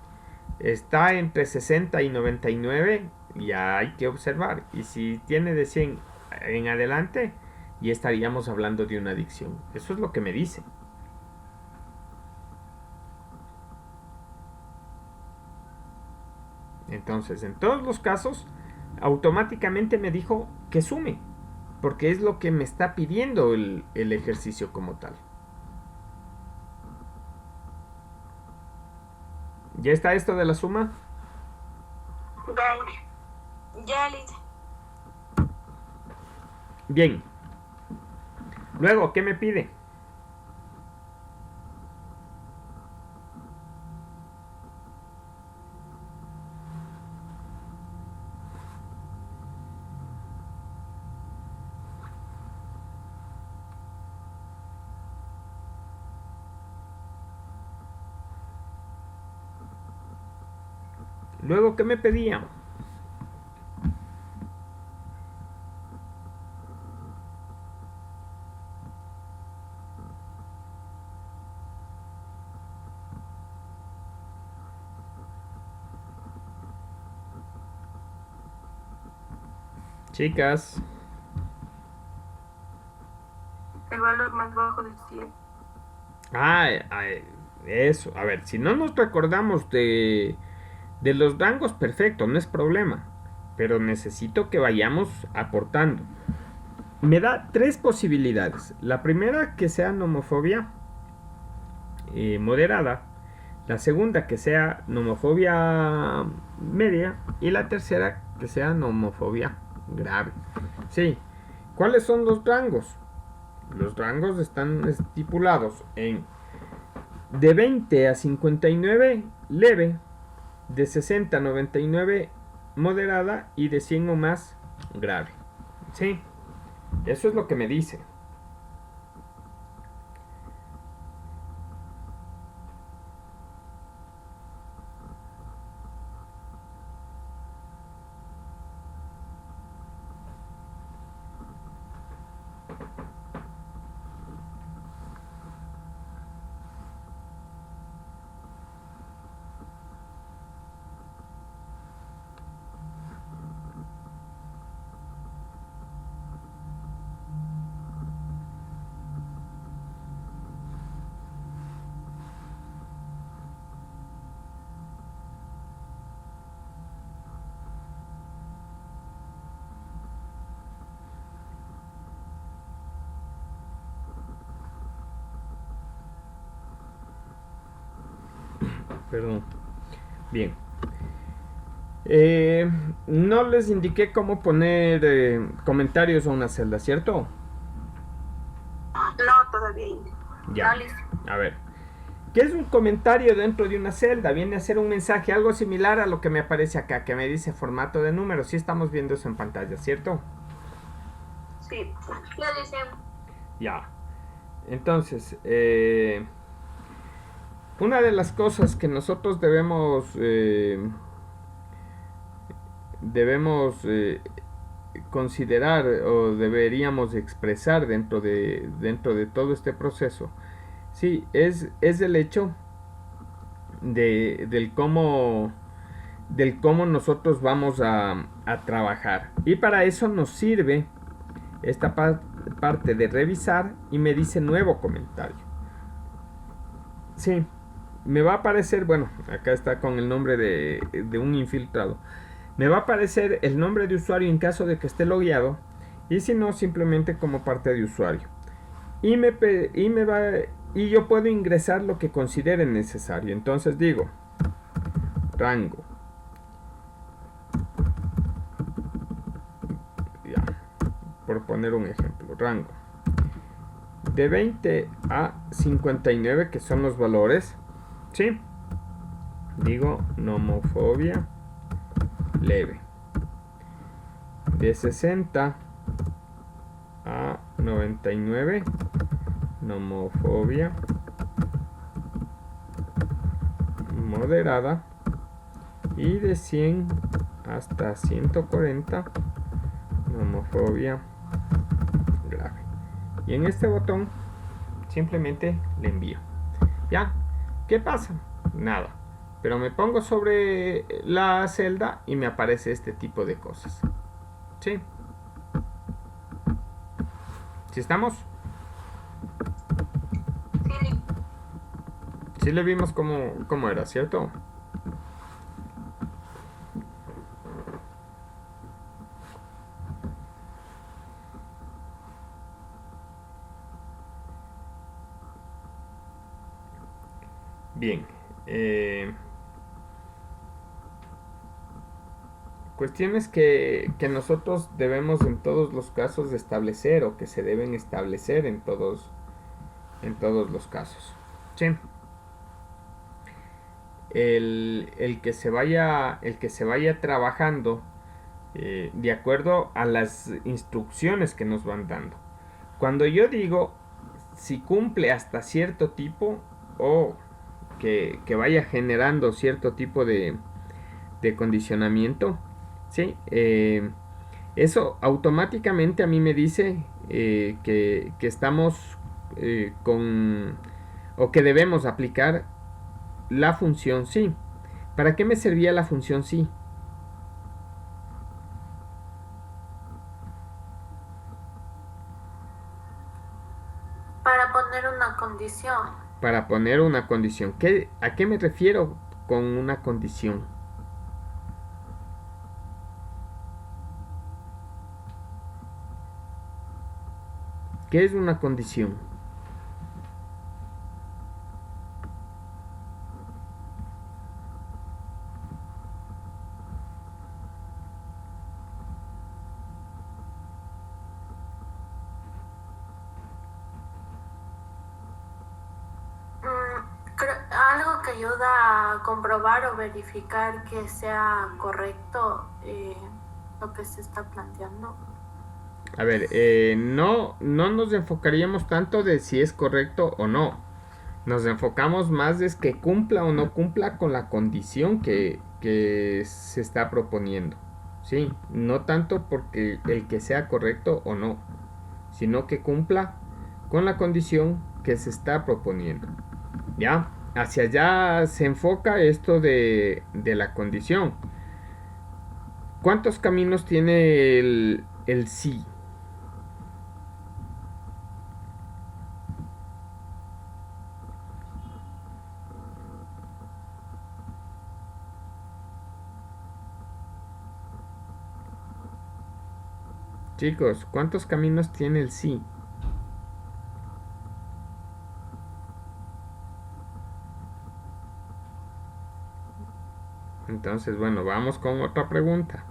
está entre 60 y 99, ya hay que observar. Y si tiene de 100 en adelante, ya estaríamos hablando de una adicción. Eso es lo que me dice. Entonces, en todos los casos, automáticamente me dijo que sume, porque es lo que me está pidiendo el ejercicio como tal. ¿Ya está esto de la suma? Ya, Lice. Bien. Luego, ¿qué me pide? Luego, ¿qué me pedía? Chicas. El valor más bajo de 100. Eso. A ver, si no nos recordamos de los rangos, perfecto, no es problema. Pero necesito que vayamos aportando. Me da 3 posibilidades. La primera, que sea nomofobia moderada. La segunda, que sea nomofobia media. Y la tercera, que sea nomofobia grave. Sí. ¿Cuáles son los rangos? Los rangos están estipulados en de 20 a 59 leve, de 60 a 99 moderada y de 100 o más grave. Sí, eso es lo que me dice. Perdón. Bien. No les indiqué cómo poner comentarios a una celda, ¿cierto? No, todavía. Ya. A ver. ¿Qué es un comentario dentro de una celda? Viene a ser un mensaje, algo similar a lo que me aparece acá, que me dice formato de números. Sí estamos viendo eso en pantalla, ¿cierto? Sí. Ya dice. Ya. Entonces, una de las cosas que nosotros debemos considerar o deberíamos expresar dentro de todo este proceso, sí, es el hecho del cómo nosotros vamos a trabajar. Y para eso nos sirve esta parte de revisar y me dice nuevo comentario. Sí, me va a aparecer, bueno, acá está con el nombre de un infiltrado. Me va a aparecer el nombre de usuario en caso de que esté logueado y si no, simplemente como parte de usuario. Y me va y yo puedo ingresar lo que considere necesario. Entonces digo, rango, ya, por poner un ejemplo, rango de 20 a 59, que son los valores, ¿sí? Digo nomofobia leve. De 60 a 99, nomofobia moderada. Y de 100 hasta 140, nomofobia grave. Y en este botón simplemente le envío. ¿Ya? ¿Qué pasa? Nada. Pero me pongo sobre la celda y me aparece este tipo de cosas. ¿Sí? ¿Sí estamos? Sí. Sí le vimos cómo era, ¿cierto? Bien. Cuestiones que nosotros debemos en todos los casos de establecer, o que se deben establecer en todos los casos. ¿Sí? El que se vaya trabajando de acuerdo a las instrucciones que nos van dando. Cuando yo digo si cumple hasta cierto tipo, o que vaya generando cierto tipo de condicionamiento, ¿sí? Eso automáticamente a mí me dice que estamos con, o que debemos aplicar la función sí. ¿Para qué me servía la función sí? Para poner una condición. Para poner una condición. ¿A qué me refiero con una condición? ¿Qué es una condición? Algo que ayuda a comprobar o verificar que sea correcto lo que se está planteando. A ver, no nos enfocaríamos tanto de si es correcto o no. Nos enfocamos más de que cumpla o no cumpla con la condición que se está proponiendo. Sí, no tanto porque el que sea correcto o no, sino que cumpla con la condición que se está proponiendo. ¿Ya? Hacia allá se enfoca esto de la condición. ¿Cuántos caminos tiene el sí? Chicos, ¿cuántos caminos tiene el sí? Entonces, bueno, vamos con otra pregunta.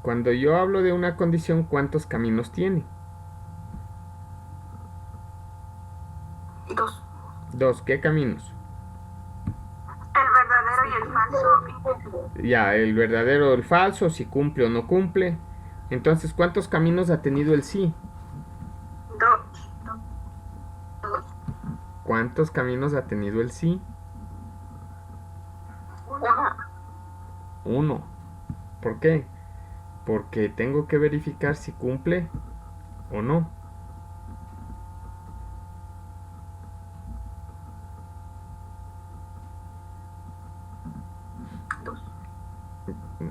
Cuando yo hablo de una condición, ¿cuántos caminos tiene? Dos. ¿Qué caminos? El verdadero y el falso. Ya, el verdadero o el falso, si cumple o no cumple. Entonces, ¿cuántos caminos ha tenido el sí? Dos. ¿Cuántos caminos ha tenido el sí? Uno. ¿Por qué? Porque tengo que verificar si cumple o no.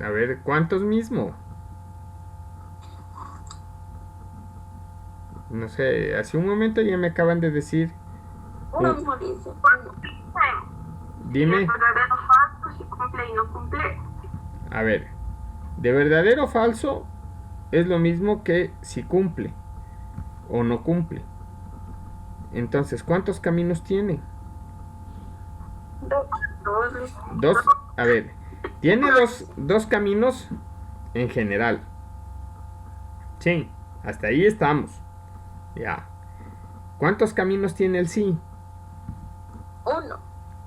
A ver, ¿cuántos mismo? No sé, hace un momento ya me acaban de decir. Dime. El verdadero falso, si cumple y no cumple. A ver, de verdadero o falso es lo mismo que si cumple o no cumple. Entonces, ¿cuántos caminos tiene? Dos. A ver, tiene dos caminos en general. Sí, hasta ahí estamos. Ya. ¿Cuántos caminos tiene el sí?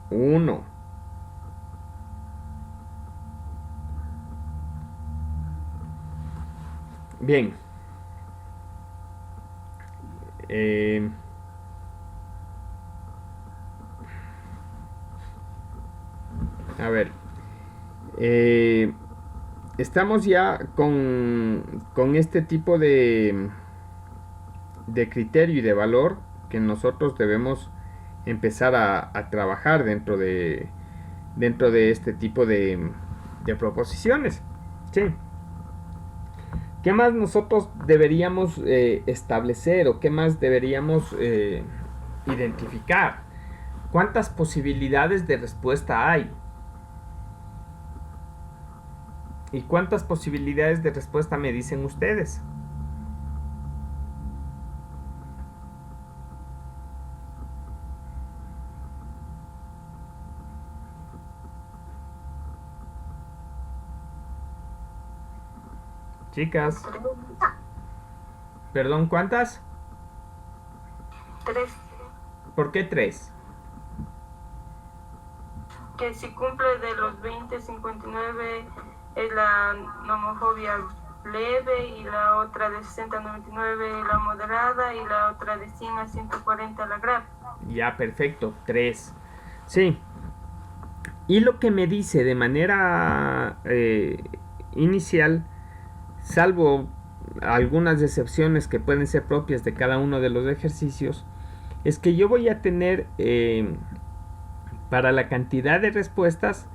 Uno. Bien. A ver. Estamos ya con este tipo de criterio y de valor que nosotros debemos empezar a trabajar dentro de este tipo de proposiciones. Sí. ¿Qué más nosotros deberíamos establecer o qué más deberíamos identificar? ¿Cuántas posibilidades de respuesta hay? ¿Y cuántas posibilidades de respuesta me dicen ustedes? Chicas. Perdón, ¿cuántas? 3. ¿Por qué 3? Que si cumple de los 20, 59 es la nomofobia leve y la otra de 60 a 99 la moderada y la otra de 100 a 140 la grave. Ya, perfecto, 3. Sí. Y lo que me dice de manera inicial, salvo algunas excepciones que pueden ser propias de cada uno de los ejercicios, es que yo voy a tener para la cantidad de respuestas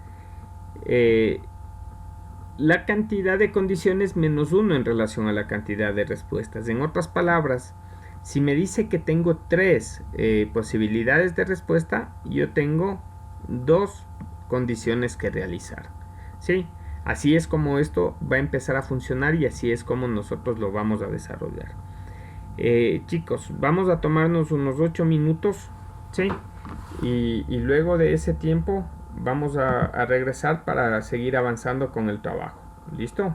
la cantidad de condiciones menos 1 en relación a la cantidad de respuestas. En otras palabras, si me dice que tengo 3 posibilidades de respuesta, yo tengo 2 condiciones que realizar. ¿Sí? Así es como esto va a empezar a funcionar y así es como nosotros lo vamos a desarrollar. Chicos, vamos a tomarnos unos 8 minutos, ¿sí? Y luego de ese tiempo vamos a regresar para seguir avanzando con el trabajo. ¿Listo?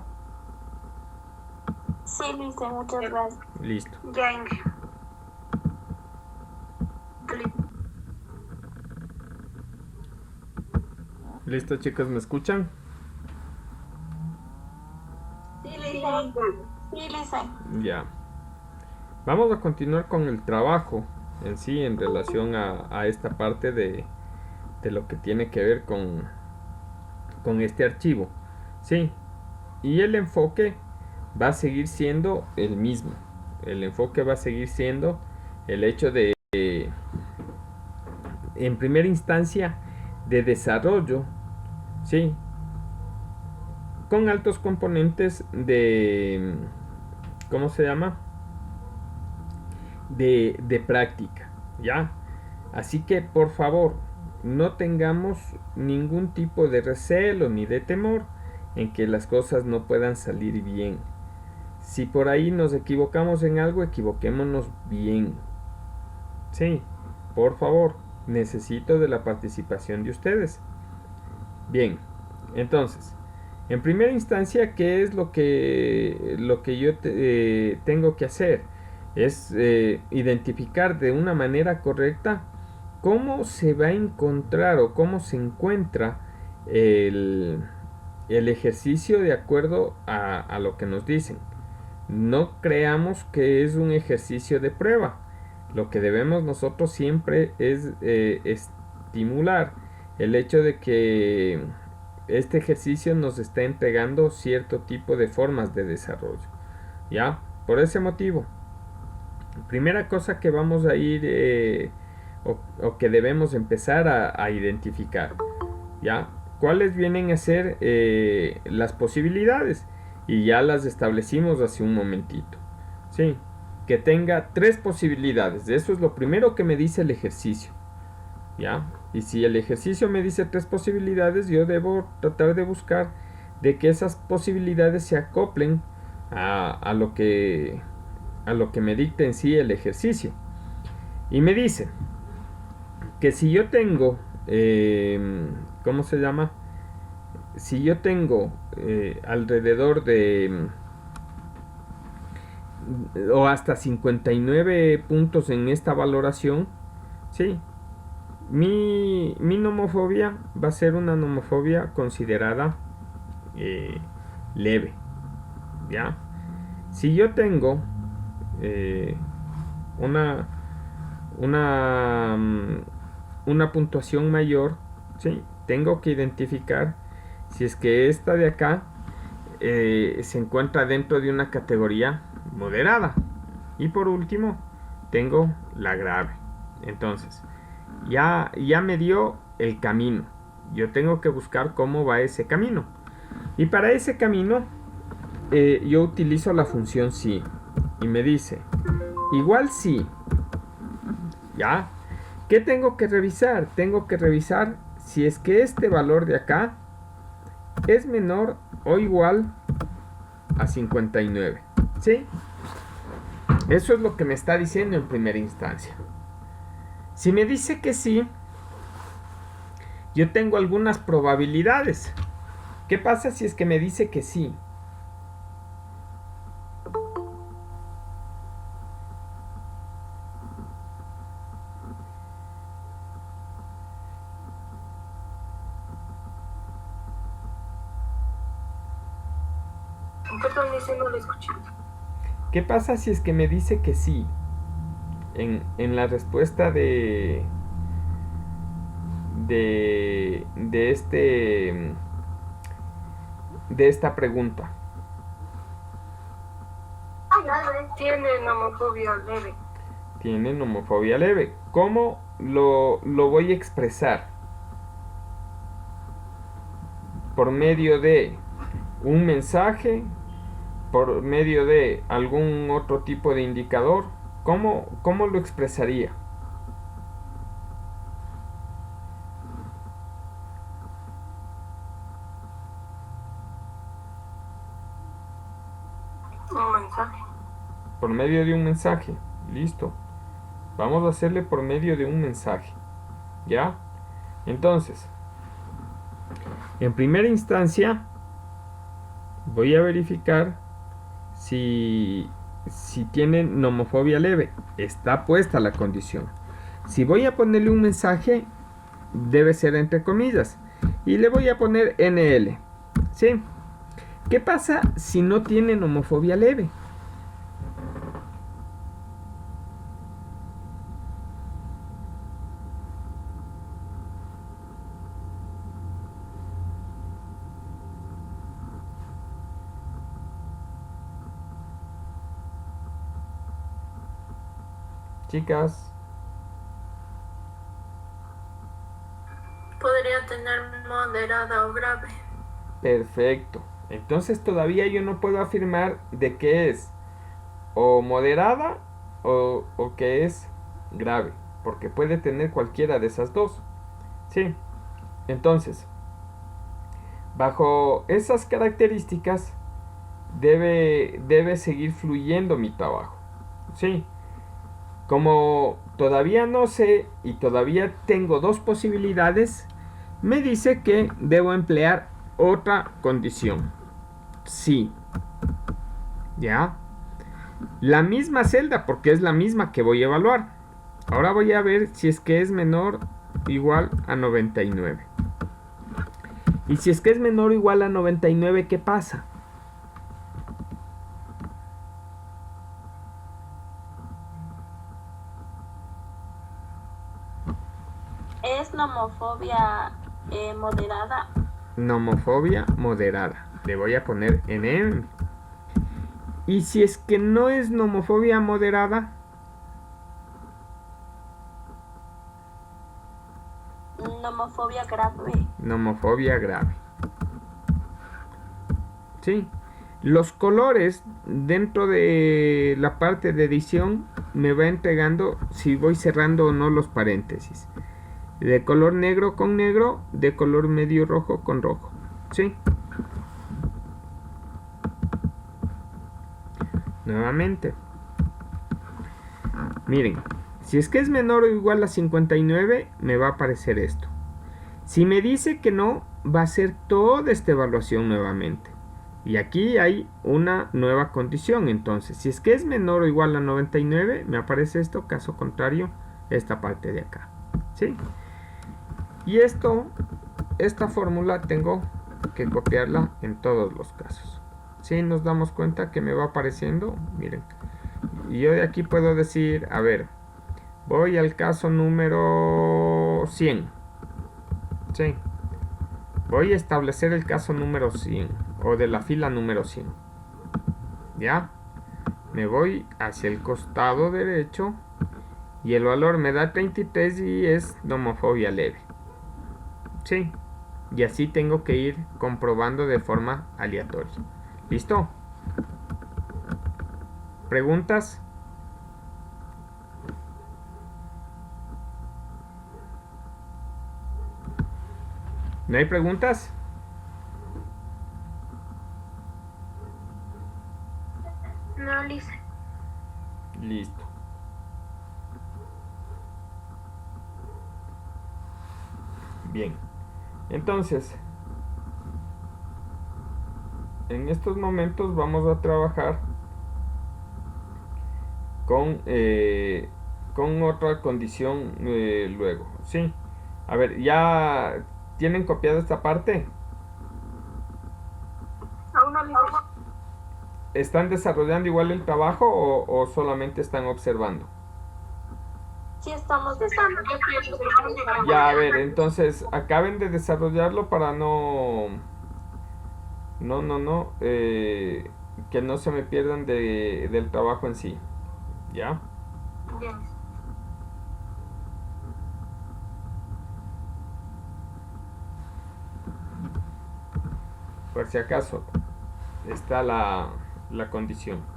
Sí, listo, muchas gracias. Listo. Ya, Ingrid. ¿Listo, chicos? ¿Me escuchan? Sí, Lisa. Ya. Vamos a continuar con el trabajo en sí en relación a esta parte de lo que tiene que ver con este archivo. Sí. Y el enfoque va a seguir siendo el mismo. El enfoque va a seguir siendo el hecho de, en primera instancia, de desarrollo, ¿sí? Con altos componentes de, ¿cómo se llama? De práctica, ¿ya? Así que, por favor, no tengamos ningún tipo de recelo ni de temor en que las cosas no puedan salir bien. Si por ahí nos equivocamos en algo, equivoquémonos bien. Sí, por favor, necesito de la participación de ustedes. Bien, entonces, en primera instancia, ¿qué es lo que yo tengo que hacer? Es identificar de una manera correcta cómo se va a encontrar o cómo se encuentra el ejercicio de acuerdo a lo que nos dicen. No creamos que es un ejercicio de prueba. Lo que debemos nosotros siempre es estimular el hecho de que este ejercicio nos está entregando cierto tipo de formas de desarrollo. ¿Ya? Por ese motivo, primera cosa que vamos a ir o que debemos empezar a identificar, ¿ya? ¿Cuáles vienen a ser las posibilidades? Y ya las establecimos hace un momentito. Sí, que tenga 3 posibilidades. Eso es lo primero que me dice el ejercicio. ¿Ya? Y si el ejercicio me dice 3 posibilidades, yo debo tratar de buscar de que esas posibilidades se acoplen a lo que me dicta en sí el ejercicio. Y me dice que si yo tengo, ¿cómo se llama? Si yo tengo alrededor de o hasta 59 puntos en esta valoración, sí, mi nomofobia va a ser una nomofobia considerada leve, ¿ya? Si yo tengo una puntuación mayor, ¿sí? Tengo que identificar si es que esta de acá se encuentra dentro de una categoría moderada. Y por último, tengo la grave. Entonces, ya me dio el camino. Yo tengo que buscar cómo va ese camino. Y para ese camino, yo utilizo la función si. Y me dice, igual si. ¿Ya? ¿Qué tengo que revisar? Tengo que revisar si es que este valor de acá es menor o igual a 59. ¿Sí? Eso es lo que me está diciendo en primera instancia. Si me dice que sí, yo tengo algunas probabilidades. ¿Qué pasa si es que me dice que sí? Perdón, dice, no lo escuché. ¿Qué pasa si es que me dice que sí? En la respuesta de esta pregunta. Tiene nomofobia leve. Tiene nomofobia leve. ¿Cómo lo voy a expresar? Por medio de un mensaje, por medio de algún otro tipo de indicador. ¿Cómo lo expresaría? Un mensaje. Por medio de un mensaje. Listo. Vamos a hacerle por medio de un mensaje. ¿Ya? Entonces, en primera instancia, voy a verificar si tiene nomofobia leve. Está puesta la condición. Si voy a ponerle un mensaje, debe ser entre comillas. Y le voy a poner NL. ¿Sí? ¿Qué pasa si no tiene nomofobia leve? Chicas, Podría tener moderada o grave. perfecto. Entonces todavía yo no puedo afirmar de que es o moderada o que es grave, porque puede tener cualquiera de esas dos. Sí. Entonces, bajo esas características debe seguir fluyendo mi trabajo. Sí. Como todavía no sé y todavía tengo dos posibilidades, me dice que debo emplear otra condición. Sí. ¿Ya? La misma celda, porque es la misma que voy a evaluar. Ahora voy a ver si es que es menor o igual a 99. Y si es que es menor o igual a 99, ¿qué pasa? ¿Es nomofobia moderada? Nomofobia moderada. Le voy a poner NM. Y si es que no es nomofobia moderada, Nomofobia grave. nomofobia grave. Sí. Los colores dentro de la parte de edición me va entregando si voy cerrando o no los paréntesis. De color negro con negro, de color medio rojo con rojo. ¿Sí? Nuevamente. Miren, Si es que es menor o igual a 59, me va a aparecer esto. Si me dice que no, va a ser toda esta evaluación nuevamente. Y aquí hay una nueva condición. Entonces, si es que es menor o igual a 99, me aparece esto. Caso contrario, esta parte de acá. ¿Sí? Y esta fórmula tengo que copiarla en todos los casos. ¿Sí? Nos damos cuenta que me va apareciendo. Miren. Y yo de aquí puedo decir, a ver, voy al caso número 100. ¿Sí? Voy a establecer el caso número 100 o de la fila número 100. ¿Ya? Me voy hacia el costado derecho y el valor me da 33 y es nomofobia leve. ¿Sí? Y así tengo que ir comprobando de forma aleatoria. ¿Listo? ¿Preguntas? ¿No hay preguntas? No, Lisa. Listo. Bien. Entonces, en estos momentos vamos a trabajar con otra condición luego. ¿Sí? A ver, ¿ya tienen copiado esta parte? Aún no, Lisa. ¿Están desarrollando igual el trabajo o solamente están observando? Sí, estamos desarrollando. Ya, a ver, entonces acaben de desarrollarlo para que no se me pierdan del trabajo en sí. ¿Ya? Bien. Por si acaso está la condición.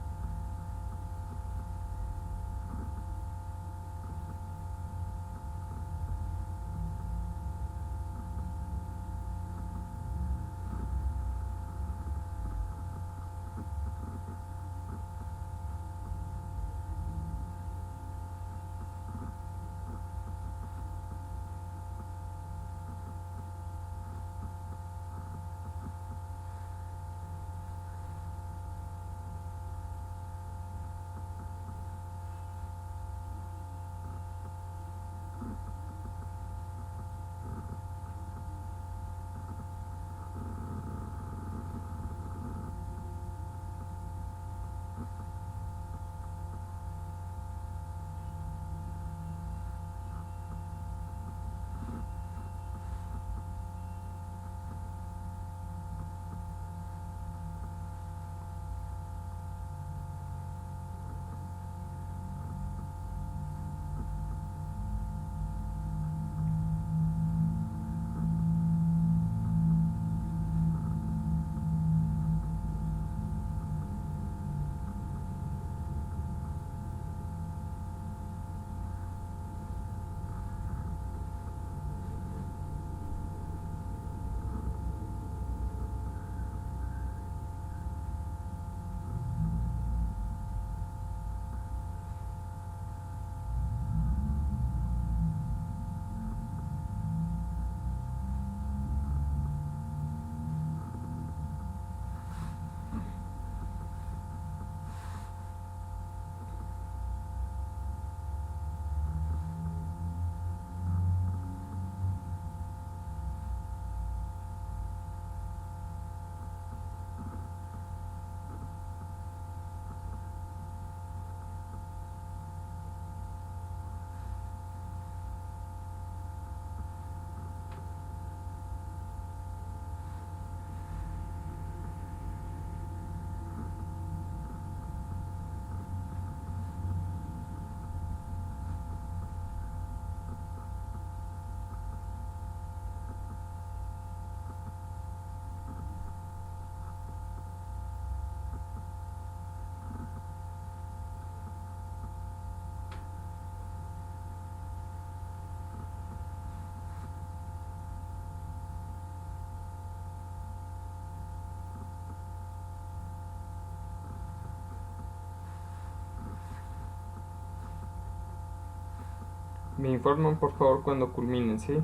Me informan por favor cuando culminen, ¿sí?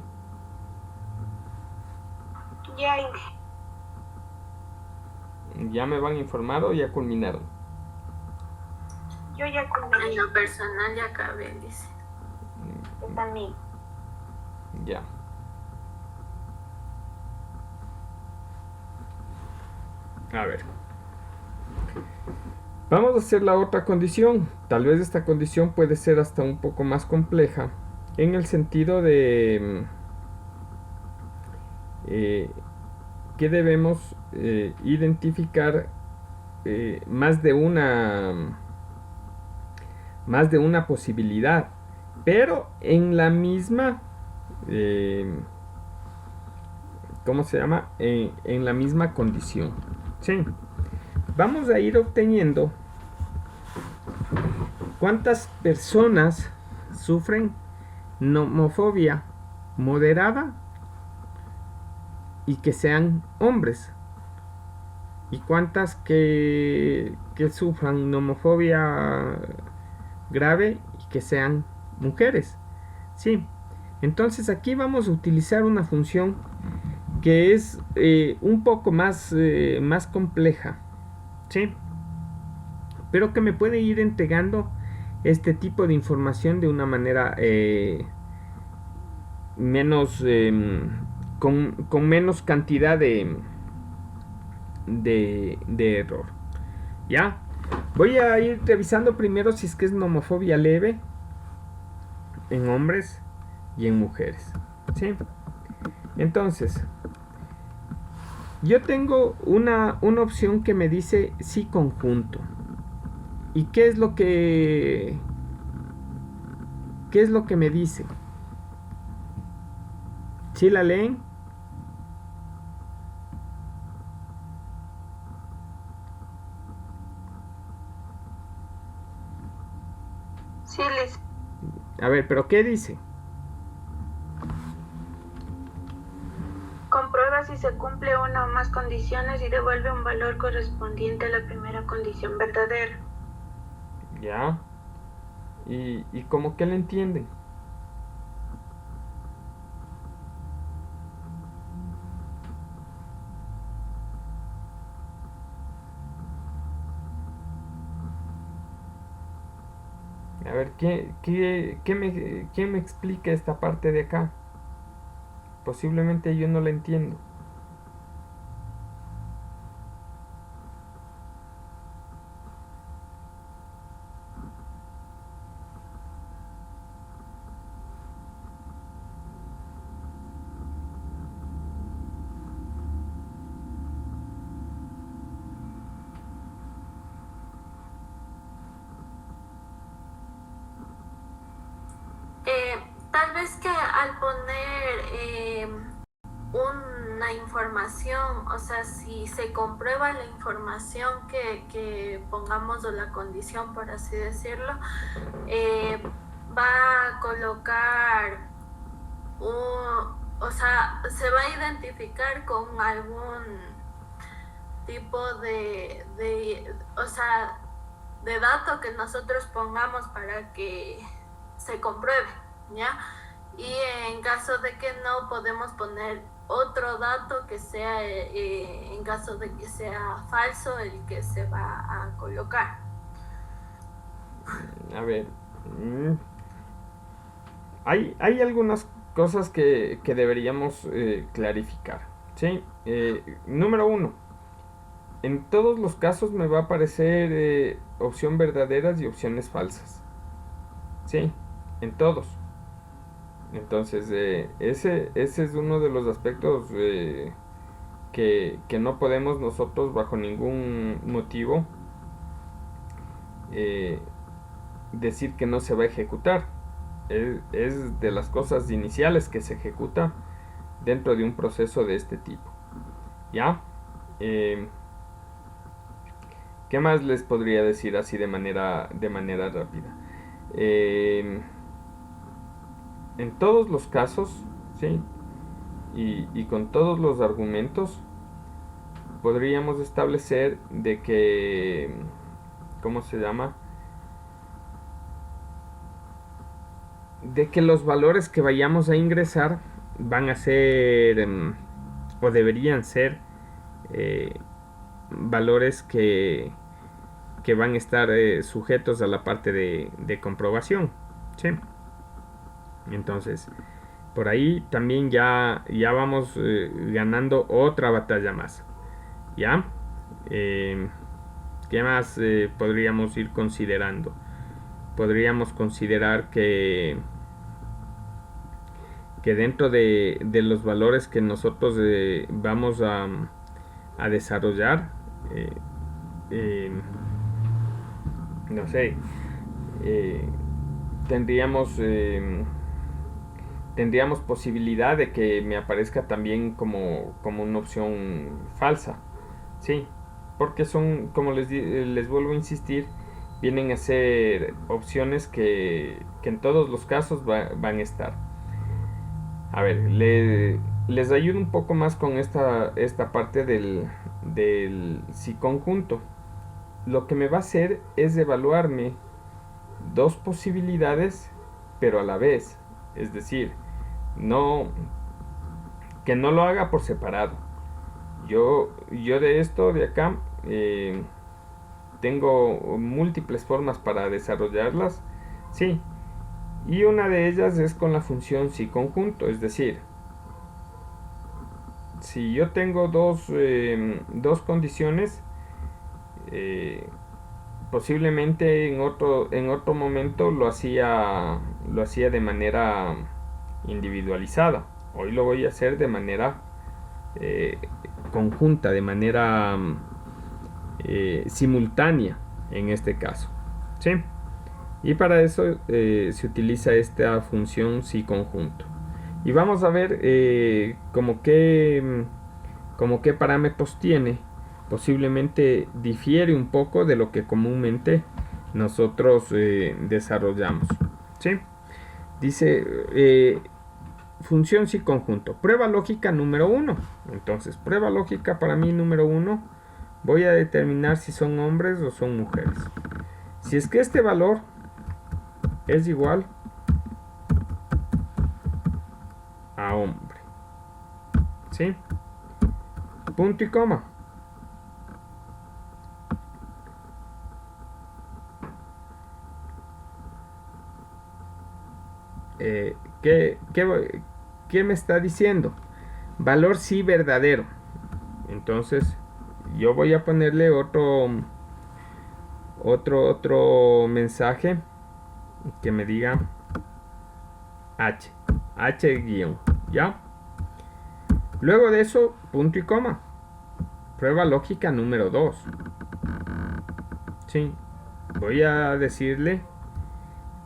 Ya, ¿Ya me van a informar o ya culminaron? yo ya En culminé. lo personal ya acabé, dice. Yo también. Ya. A ver. Vamos a hacer la otra condición. Tal vez esta condición puede ser hasta un poco más compleja en el sentido de que debemos identificar más de una posibilidad, pero en la misma ¿cómo se llama? En la misma condición. Sí. Vamos a ir obteniendo cuántas personas sufren nomofobia moderada y que sean hombres, y cuántas que sufran nomofobia grave y que sean mujeres. Sí. Entonces aquí vamos a utilizar una función que es un poco más compleja, ¿sí? Pero que me puede ir entregando este tipo de información de una manera menos con menos cantidad de error. ¿Ya? Voy a ir revisando primero si es que es nomofobia leve en hombres y en mujeres, ¿sí? Entonces, yo tengo una opción que me dice sí conjunto. ¿Y qué es lo que me dice? ¿Sí la leen? Sí, Liz. A ver, ¿pero qué dice? Comprueba si se cumple una o más condiciones y devuelve un valor correspondiente a la primera condición verdadera. Ya. ¿Y cómo que le entienden? A ver, ¿quién me explica esta parte de acá? Posiblemente yo no la entiendo. Tal vez que al poner una información, o sea, si se comprueba la información que pongamos o la condición, por así decirlo, va a colocar o sea, se va a identificar con algún tipo o sea, de dato que nosotros pongamos para que se compruebe, ¿ya? Y en caso de que no, podemos poner otro dato que sea, en caso de que sea falso, el que se va a colocar. A ver. Hay algunas cosas que deberíamos clarificar. ¿Sí? Número 1. En todos los casos me va a aparecer opción verdaderas y opciones falsas. ¿Sí? En todos. Entonces, ese es uno de los aspectos que no podemos nosotros bajo ningún motivo decir que no se va a ejecutar. Es de las cosas iniciales que se ejecuta dentro de un proceso de este tipo. ¿Ya? ¿Qué más les podría decir así de manera rápida? En todos los casos, ¿sí? Y con todos los argumentos, podríamos establecer de que, ¿cómo se llama? de que los valores que vayamos a ingresar van a ser o deberían ser valores que van a estar sujetos a la parte de comprobación, ¿sí? Entonces, por ahí también ya vamos ganando otra batalla más, ¿ya? ¿Qué más podríamos ir considerando? Podríamos considerar que dentro de los valores que nosotros vamos a desarrollar, no sé, tendríamos posibilidad de que me aparezca también como una opción falsa, sí, porque son, como les vuelvo a insistir, vienen a ser opciones que en todos los casos van a estar. A ver, les ayudo un poco más con esta parte del sí conjunto. Lo que me va a hacer es evaluarme dos posibilidades, pero a la vez. Es decir, que no lo haga por separado. Yo de esto de acá tengo múltiples formas para desarrollarlas, sí, y una de ellas es con la función sí conjunto. Es decir, si yo tengo dos condiciones, posiblemente en otro momento lo hacía de manera individualizada. Hoy lo voy a hacer de manera conjunta, de manera simultánea en este caso, ¿sí? Y para eso se utiliza esta función sí conjunto. Y vamos a ver como qué parámetros tiene. Posiblemente difiere un poco de lo que comúnmente nosotros desarrollamos, ¿sí? Dice función sí conjunto, prueba lógica número 1. Entonces, prueba lógica para mí número 1, voy a determinar si son hombres o son mujeres. Si es que este valor es igual a hombre, ¿sí? Punto y coma. ¿Qué me está diciendo? Valor sí verdadero. Entonces yo voy a ponerle otro mensaje que me diga H guión, ¿ya? Luego de eso, punto y coma. Prueba lógica número 2. Sí, voy a decirle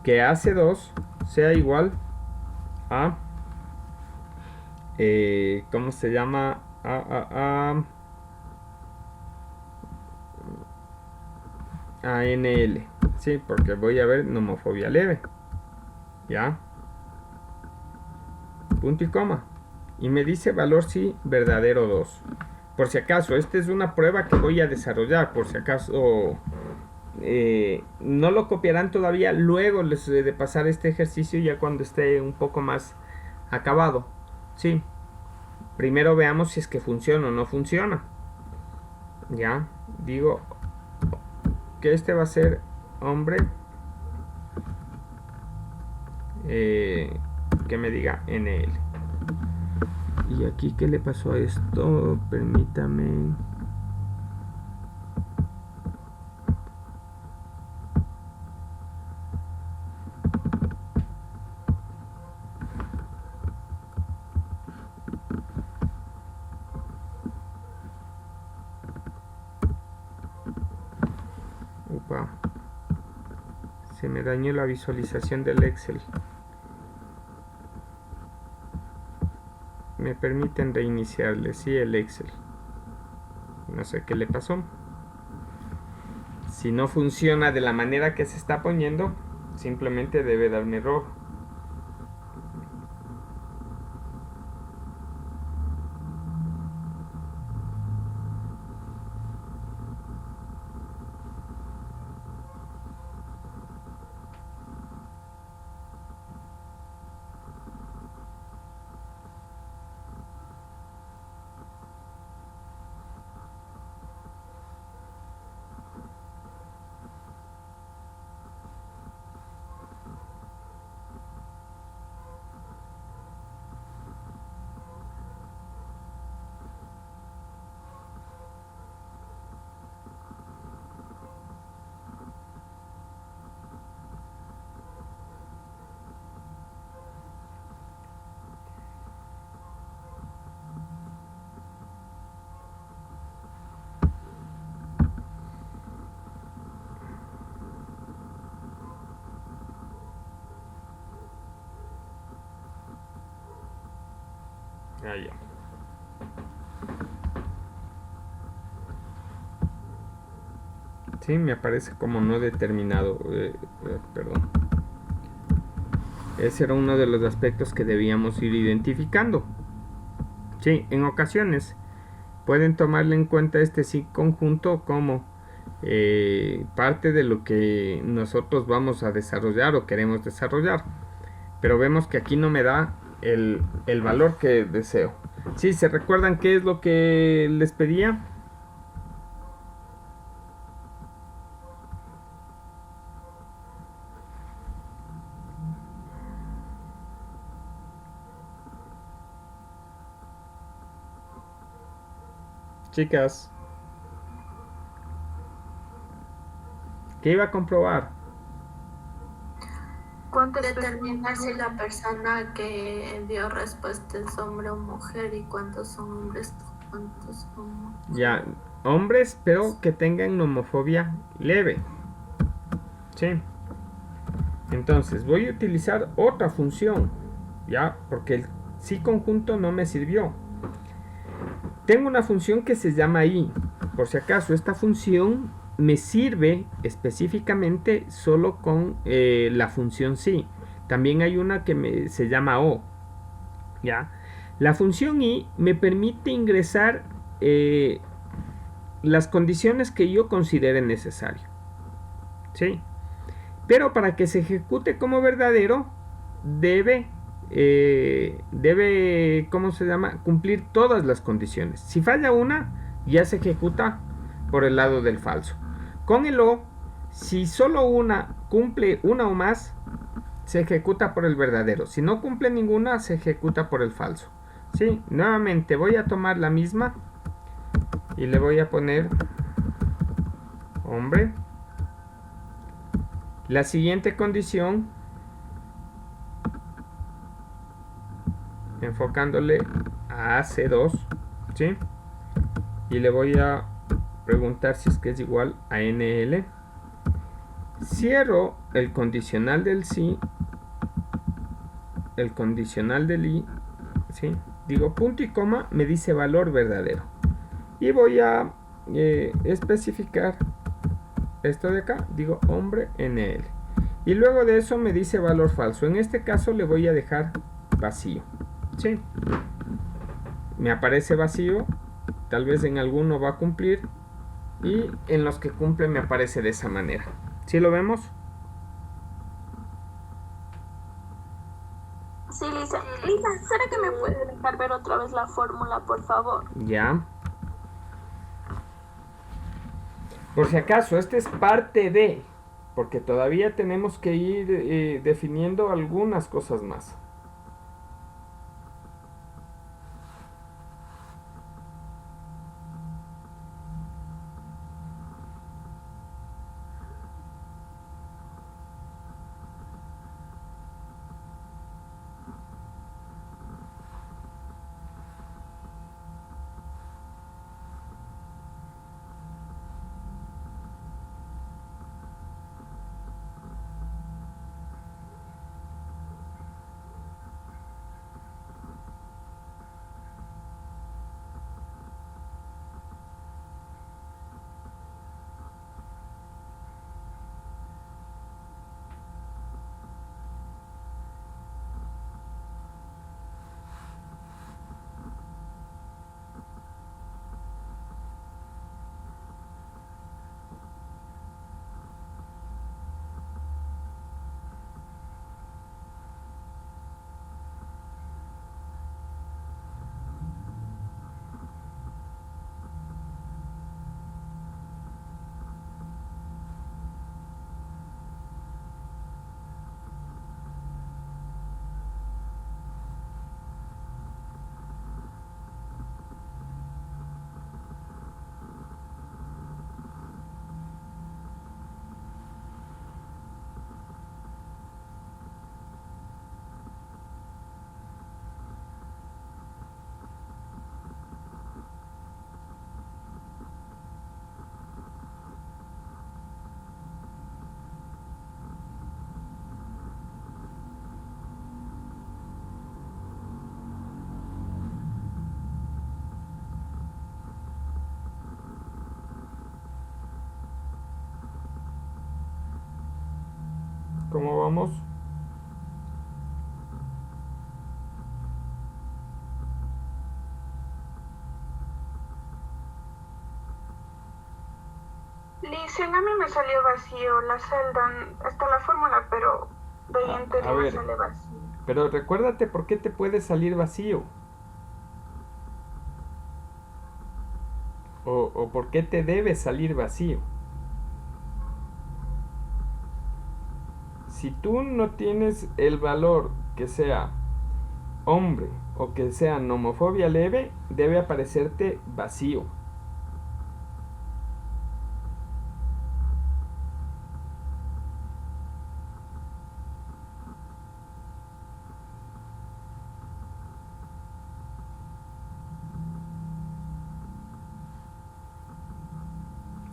que AC2 sea igual a ¿cómo se llama? A NL, sí, porque voy a ver nomofobia leve, ya, punto y coma, y me dice valor sí verdadero 2. Por si acaso, esta es una prueba que voy a desarrollar, por si acaso no lo copiarán todavía. Luego les de pasar este ejercicio ya cuando esté un poco más acabado, sí. Primero veamos si es que funciona o no funciona. Ya, digo que este va a ser hombre, que me diga NL. Y aquí, ¿qué le pasó a esto? Permítame. Upa. Se me dañó la visualización del Excel. Me permiten reiniciarle, sí, el Excel. No sé qué le pasó. Si no funciona de la manera que se está poniendo, simplemente debe darme error. Ya. Sí, me aparece como no determinado. Perdón. Ese era uno de los aspectos que debíamos ir identificando. Sí, en ocasiones pueden tomarle en cuenta este sí conjunto como parte de lo que nosotros vamos a desarrollar o queremos desarrollar. Pero vemos que aquí no me da el valor que deseo. Sí, ¿se recuerdan qué es lo que les pedía? Chicas, ¿qué iba a comprobar? Determinar si la persona que dio respuesta es hombre o mujer y cuántos son hombres, cuántos son mujeres. Ya, hombres, pero que tengan nomofobia leve. Sí. Entonces, voy a utilizar otra función. Ya, porque el sí conjunto no me sirvió. Tengo una función que se llama i. Por si acaso, esta función me sirve específicamente solo con la función sí. También hay una que se llama o. ¿Ya? La función i me permite ingresar las condiciones que yo considere necesario. ¿Sí? Pero para que se ejecute como verdadero, debe, ¿cómo se llama? Cumplir todas las condiciones. Si falla una, ya se ejecuta por el lado del falso. Con el o, si solo una cumple una o más, se ejecuta por el verdadero. Si no cumple ninguna, se ejecuta por el falso. ¿Sí? Nuevamente voy a tomar la misma y le voy a poner hombre. La siguiente condición, enfocándole a AC2, ¿sí? Y le voy a preguntar si es que es igual a NL. Cierro el condicional del sí, el condicional del i, ¿sí? Digo punto y coma, me dice valor verdadero. Y voy a especificar esto de acá, digo hombre NL. Y luego de eso me dice valor falso. En este caso le voy a dejar vacío. ¿Sí? Me aparece vacío. Tal vez en alguno va a cumplir. Y en los que cumple me aparece de esa manera. ¿Sí lo vemos? Sí, Lisa. Lisa, ¿será que me puede dejar ver otra vez la fórmula, por favor? Ya. Por si acaso, este es parte de, porque todavía tenemos que ir definiendo algunas cosas más. ¿Cómo vamos? Dicen, a mí me salió vacío la celda, hasta la fórmula, pero de ahí en teoría me sale vacío. Pero recuérdate por qué te puede salir vacío. O por qué te debe salir vacío. Si tú no tienes el valor que sea hombre o que sea nomofobia leve, debe aparecerte vacío.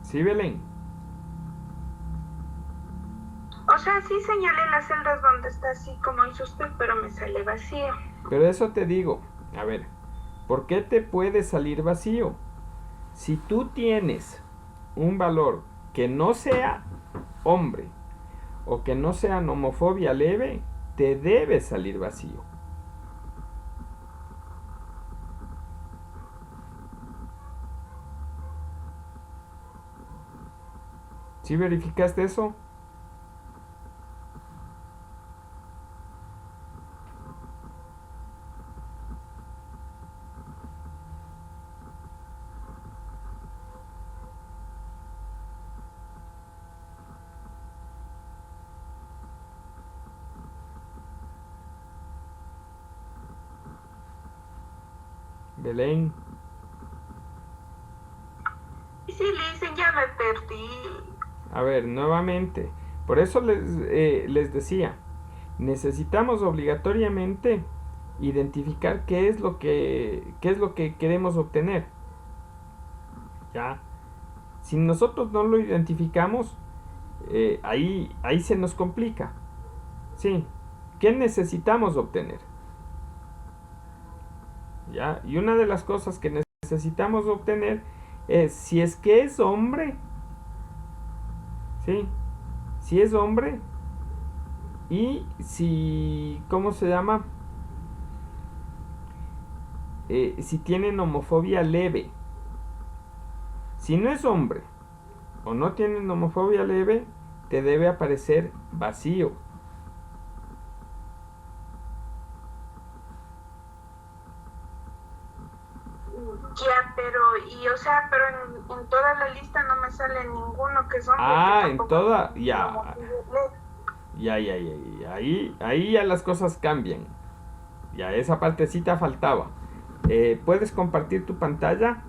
¿Sí, Belén? O sea, sí señalé las celdas donde está así como hizo usted, pero me sale vacío. Pero eso te digo, a ver, ¿por qué te puede salir vacío? Si tú tienes un valor que no sea hombre o que no sea nomofobia leve, te debe salir vacío. ¿Sí verificaste eso? Belén. Y sí, le dicen, ya me perdí. A ver, nuevamente. Por eso les decía, necesitamos obligatoriamente identificar qué es lo que queremos obtener. ¿Ya? Si nosotros no lo identificamos, ahí se nos complica. ¿Sí? ¿Qué necesitamos obtener? ¿Ya? Y una de las cosas que necesitamos obtener es si es que es hombre. ¿Sí? Si es hombre y si, ¿cómo se llama? Si tienen homofobia leve. Si no es hombre o no tienen homofobia leve, te debe aparecer vacío. Ya, pero, y o sea, pero en toda la lista no me sale ninguno que son... En toda, ya. Ya. Ahí ya las cosas cambian. Ya, esa partecita faltaba. ¿Puedes compartir tu pantalla?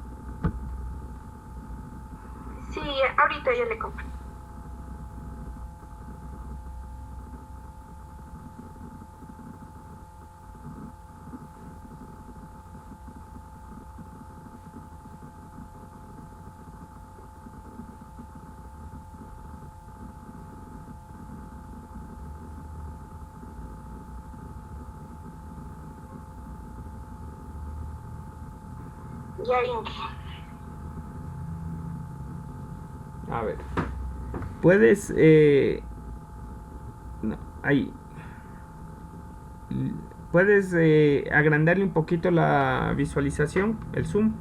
Sí, ahorita ya le compré. Ya, Inge. A ver. Puedes... no, ahí. Puedes agrandarle un poquito la visualización, el zoom.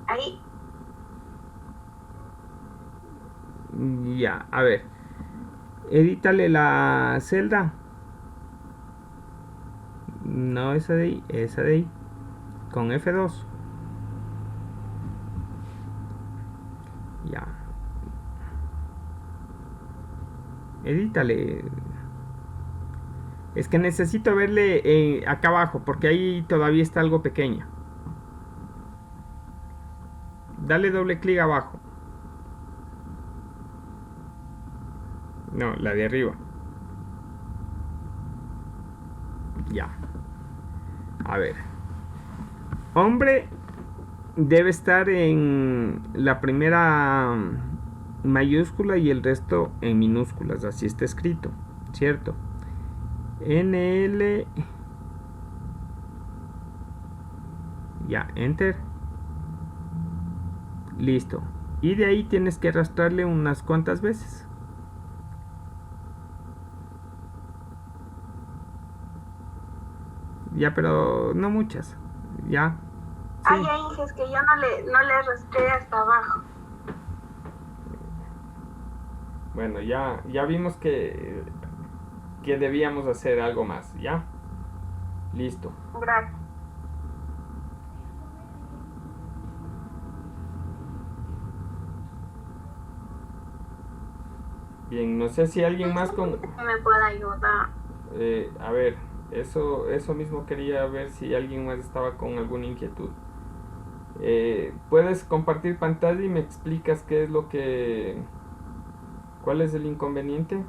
Ahí. Ya, a ver. Edítale la celda. No esa de ahí, esa de ahí. Con F2. Ya. Edítale. Es que necesito verle acá abajo, porque ahí todavía está algo pequeño. Dale doble clic abajo. No, la de arriba. Ya. A ver. Hombre debe estar en la primera mayúscula y el resto en minúsculas. Así está escrito. ¿Cierto? NL. Ya, enter. Listo. Y de ahí tienes que arrastrarle unas cuantas veces. Ya, pero no muchas. Ya. Sí. Ay, es que yo no le arrastré hasta abajo. Bueno, ya vimos que debíamos hacer algo más, ¿ya? Listo. Gracias. Bien, no sé si alguien más con... me puede ayudar. A ver, eso mismo quería ver si alguien más estaba con alguna inquietud. ¿Puedes compartir pantalla y me explicas qué es lo que... ¿Cuál es el inconveniente?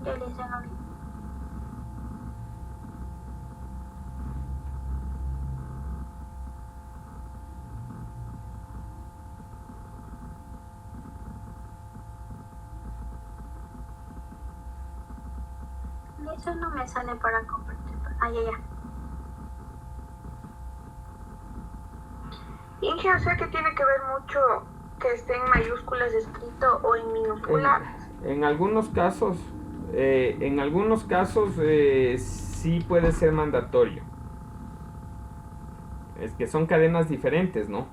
Ya les hago. Eso no me sale para compartir. Ah, ya. Inge, o sea que tiene que ver mucho que esté en mayúsculas escrito o en minúsculas. En algunos casos, sí puede ser mandatorio. Es que son cadenas diferentes, ¿no?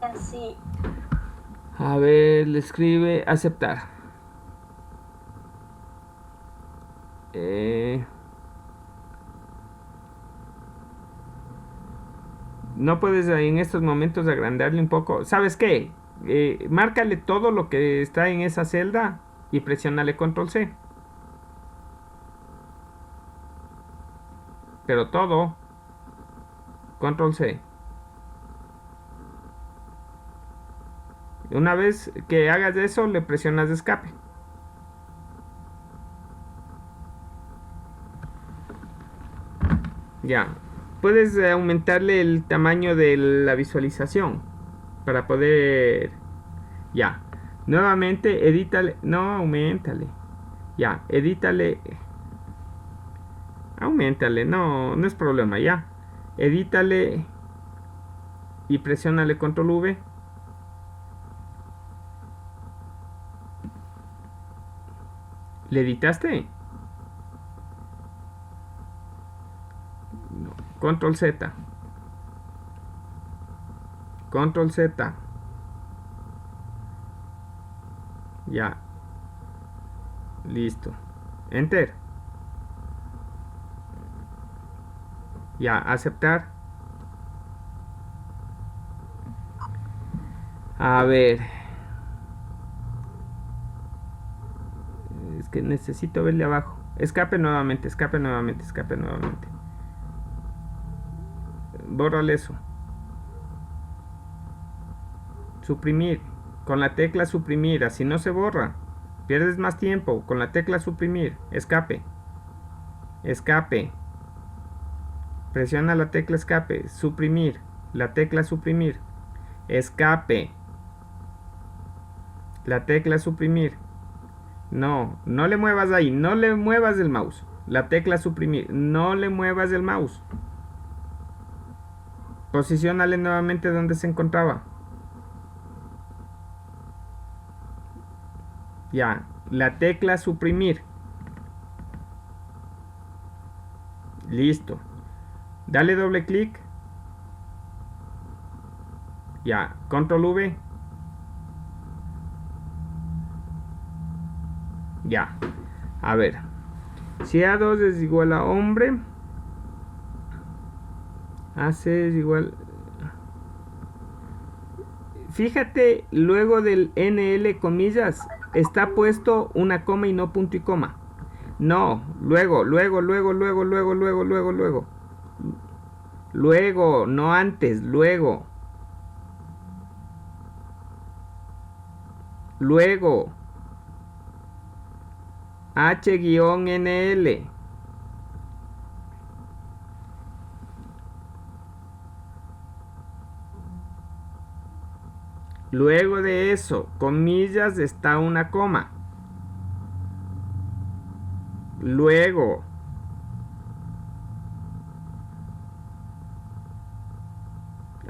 Así. A ver, le escribe aceptar. No puedes en estos momentos agrandarle un poco. ¿Sabes qué? Márcale todo lo que está en esa celda y presiónale control C. Pero todo. Control C. Una vez que hagas eso, le presionas escape. Ya. Puedes aumentarle el tamaño de la visualización para poder... Ya. Nuevamente, edítale. No, aumentale. Ya, edítale. Aumentale. No es problema, ya. Edítale y presiónale control V. ¿Le editaste? No. Control Z. Control Z. Ya. Listo. Enter. Ya, aceptar. A ver. Es que necesito verle abajo. Escape nuevamente, escape nuevamente, escape nuevamente. Bórrale eso. Suprimir. Con la tecla suprimir, así no se borra. Pierdes más tiempo. Con la tecla suprimir. Escape. Escape. Presiona la tecla escape. Suprimir. La tecla suprimir. Escape. La tecla suprimir. No le muevas ahí. No le muevas el mouse. La tecla suprimir. No le muevas el mouse. Posiciónale nuevamente donde se encontraba. Ya. La tecla suprimir. Listo. Dale doble clic. Ya. Control V. Ya. A ver. Si A2 es igual a hombre, AC es igual... Fíjate, luego del NL comillas está puesto una coma y no punto y coma. No, luego. Luego, no antes, luego. Luego. H-NL. Luego de eso, comillas, está una coma. Luego.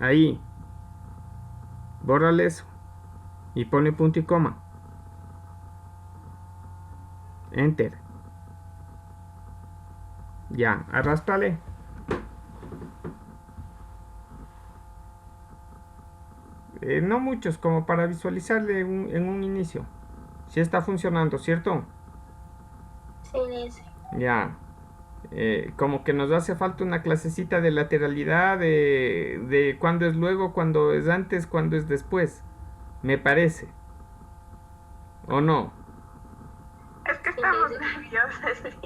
Ahí. Bórrale eso. Y ponle punto y coma. Enter. Ya, arrástrale. No muchos, como para visualizarle en un inicio. Si está funcionando, ¿cierto? Sí, dice. Ya. Como que nos hace falta una clasecita de lateralidad, de cuándo es luego, cuándo es antes, cuándo es después. Me parece. ¿O no? Es que estamos nerviosas.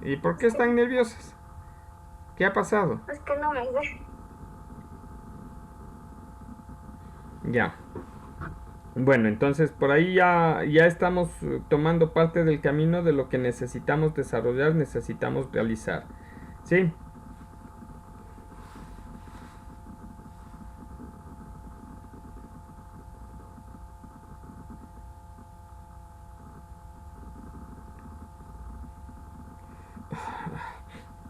¿Y por qué están nerviosas? ¿Qué ha pasado? Es que no me sé. Ya. Bueno, entonces por ahí ya estamos tomando parte del camino de lo que necesitamos desarrollar, necesitamos realizar. ¿Sí?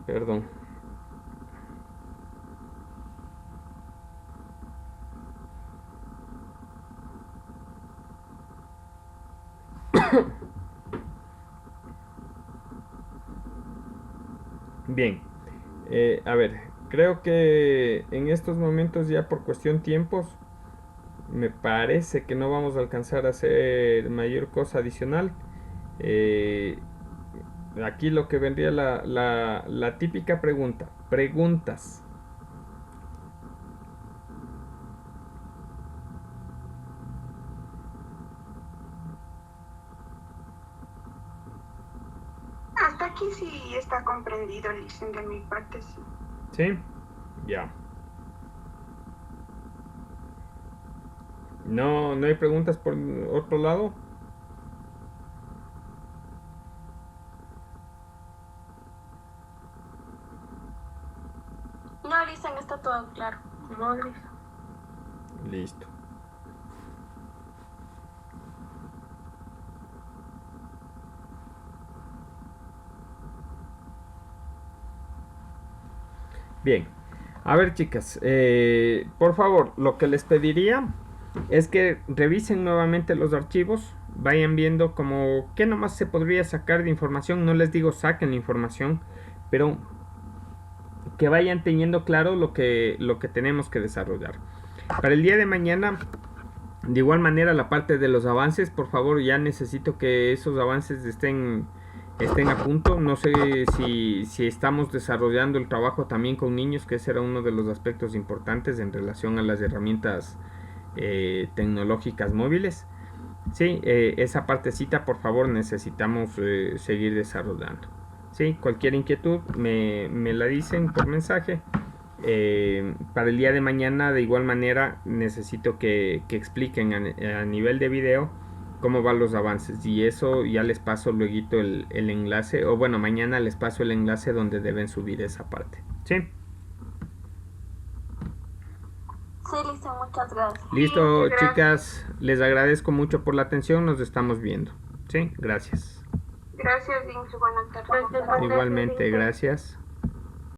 Perdón. Bien, a ver, creo que en estos momentos ya por cuestión tiempos, me parece que no vamos a alcanzar a hacer mayor cosa adicional. Aquí lo que vendría la típica pregunta, preguntas. Hasta aquí sí está comprendido, Licen, de mi parte, sí. ¿Sí? Ya. No hay preguntas por otro lado. No, Licen, está todo claro. No, Liz. Listo. Bien, a ver chicas, por favor, lo que les pediría es que revisen nuevamente los archivos, vayan viendo como qué nomás se podría sacar de información, no les digo saquen la información, pero que vayan teniendo claro lo que tenemos que desarrollar. Para el día de mañana, de igual manera, la parte de los avances, por favor, ya necesito que esos avances estén a punto. No sé si estamos desarrollando el trabajo también con niños, que ese era uno de los aspectos importantes en relación a las herramientas tecnológicas móviles. Sí, esa partecita por favor necesitamos seguir desarrollando. Sí, cualquier inquietud me la dicen por mensaje. Para el día de mañana de igual manera necesito que expliquen a nivel de video cómo van los avances, y eso ya les paso luego el enlace, o bueno, mañana les paso el enlace donde deben subir esa parte. ¿Sí? Sí, Lisa, muchas gracias. Listo, Sí, gracias. chicas, les agradezco mucho por la atención, nos estamos viendo. ¿Sí? Gracias. Gracias, Vinci. Buenas tardes. Gracias. Igualmente, gracias.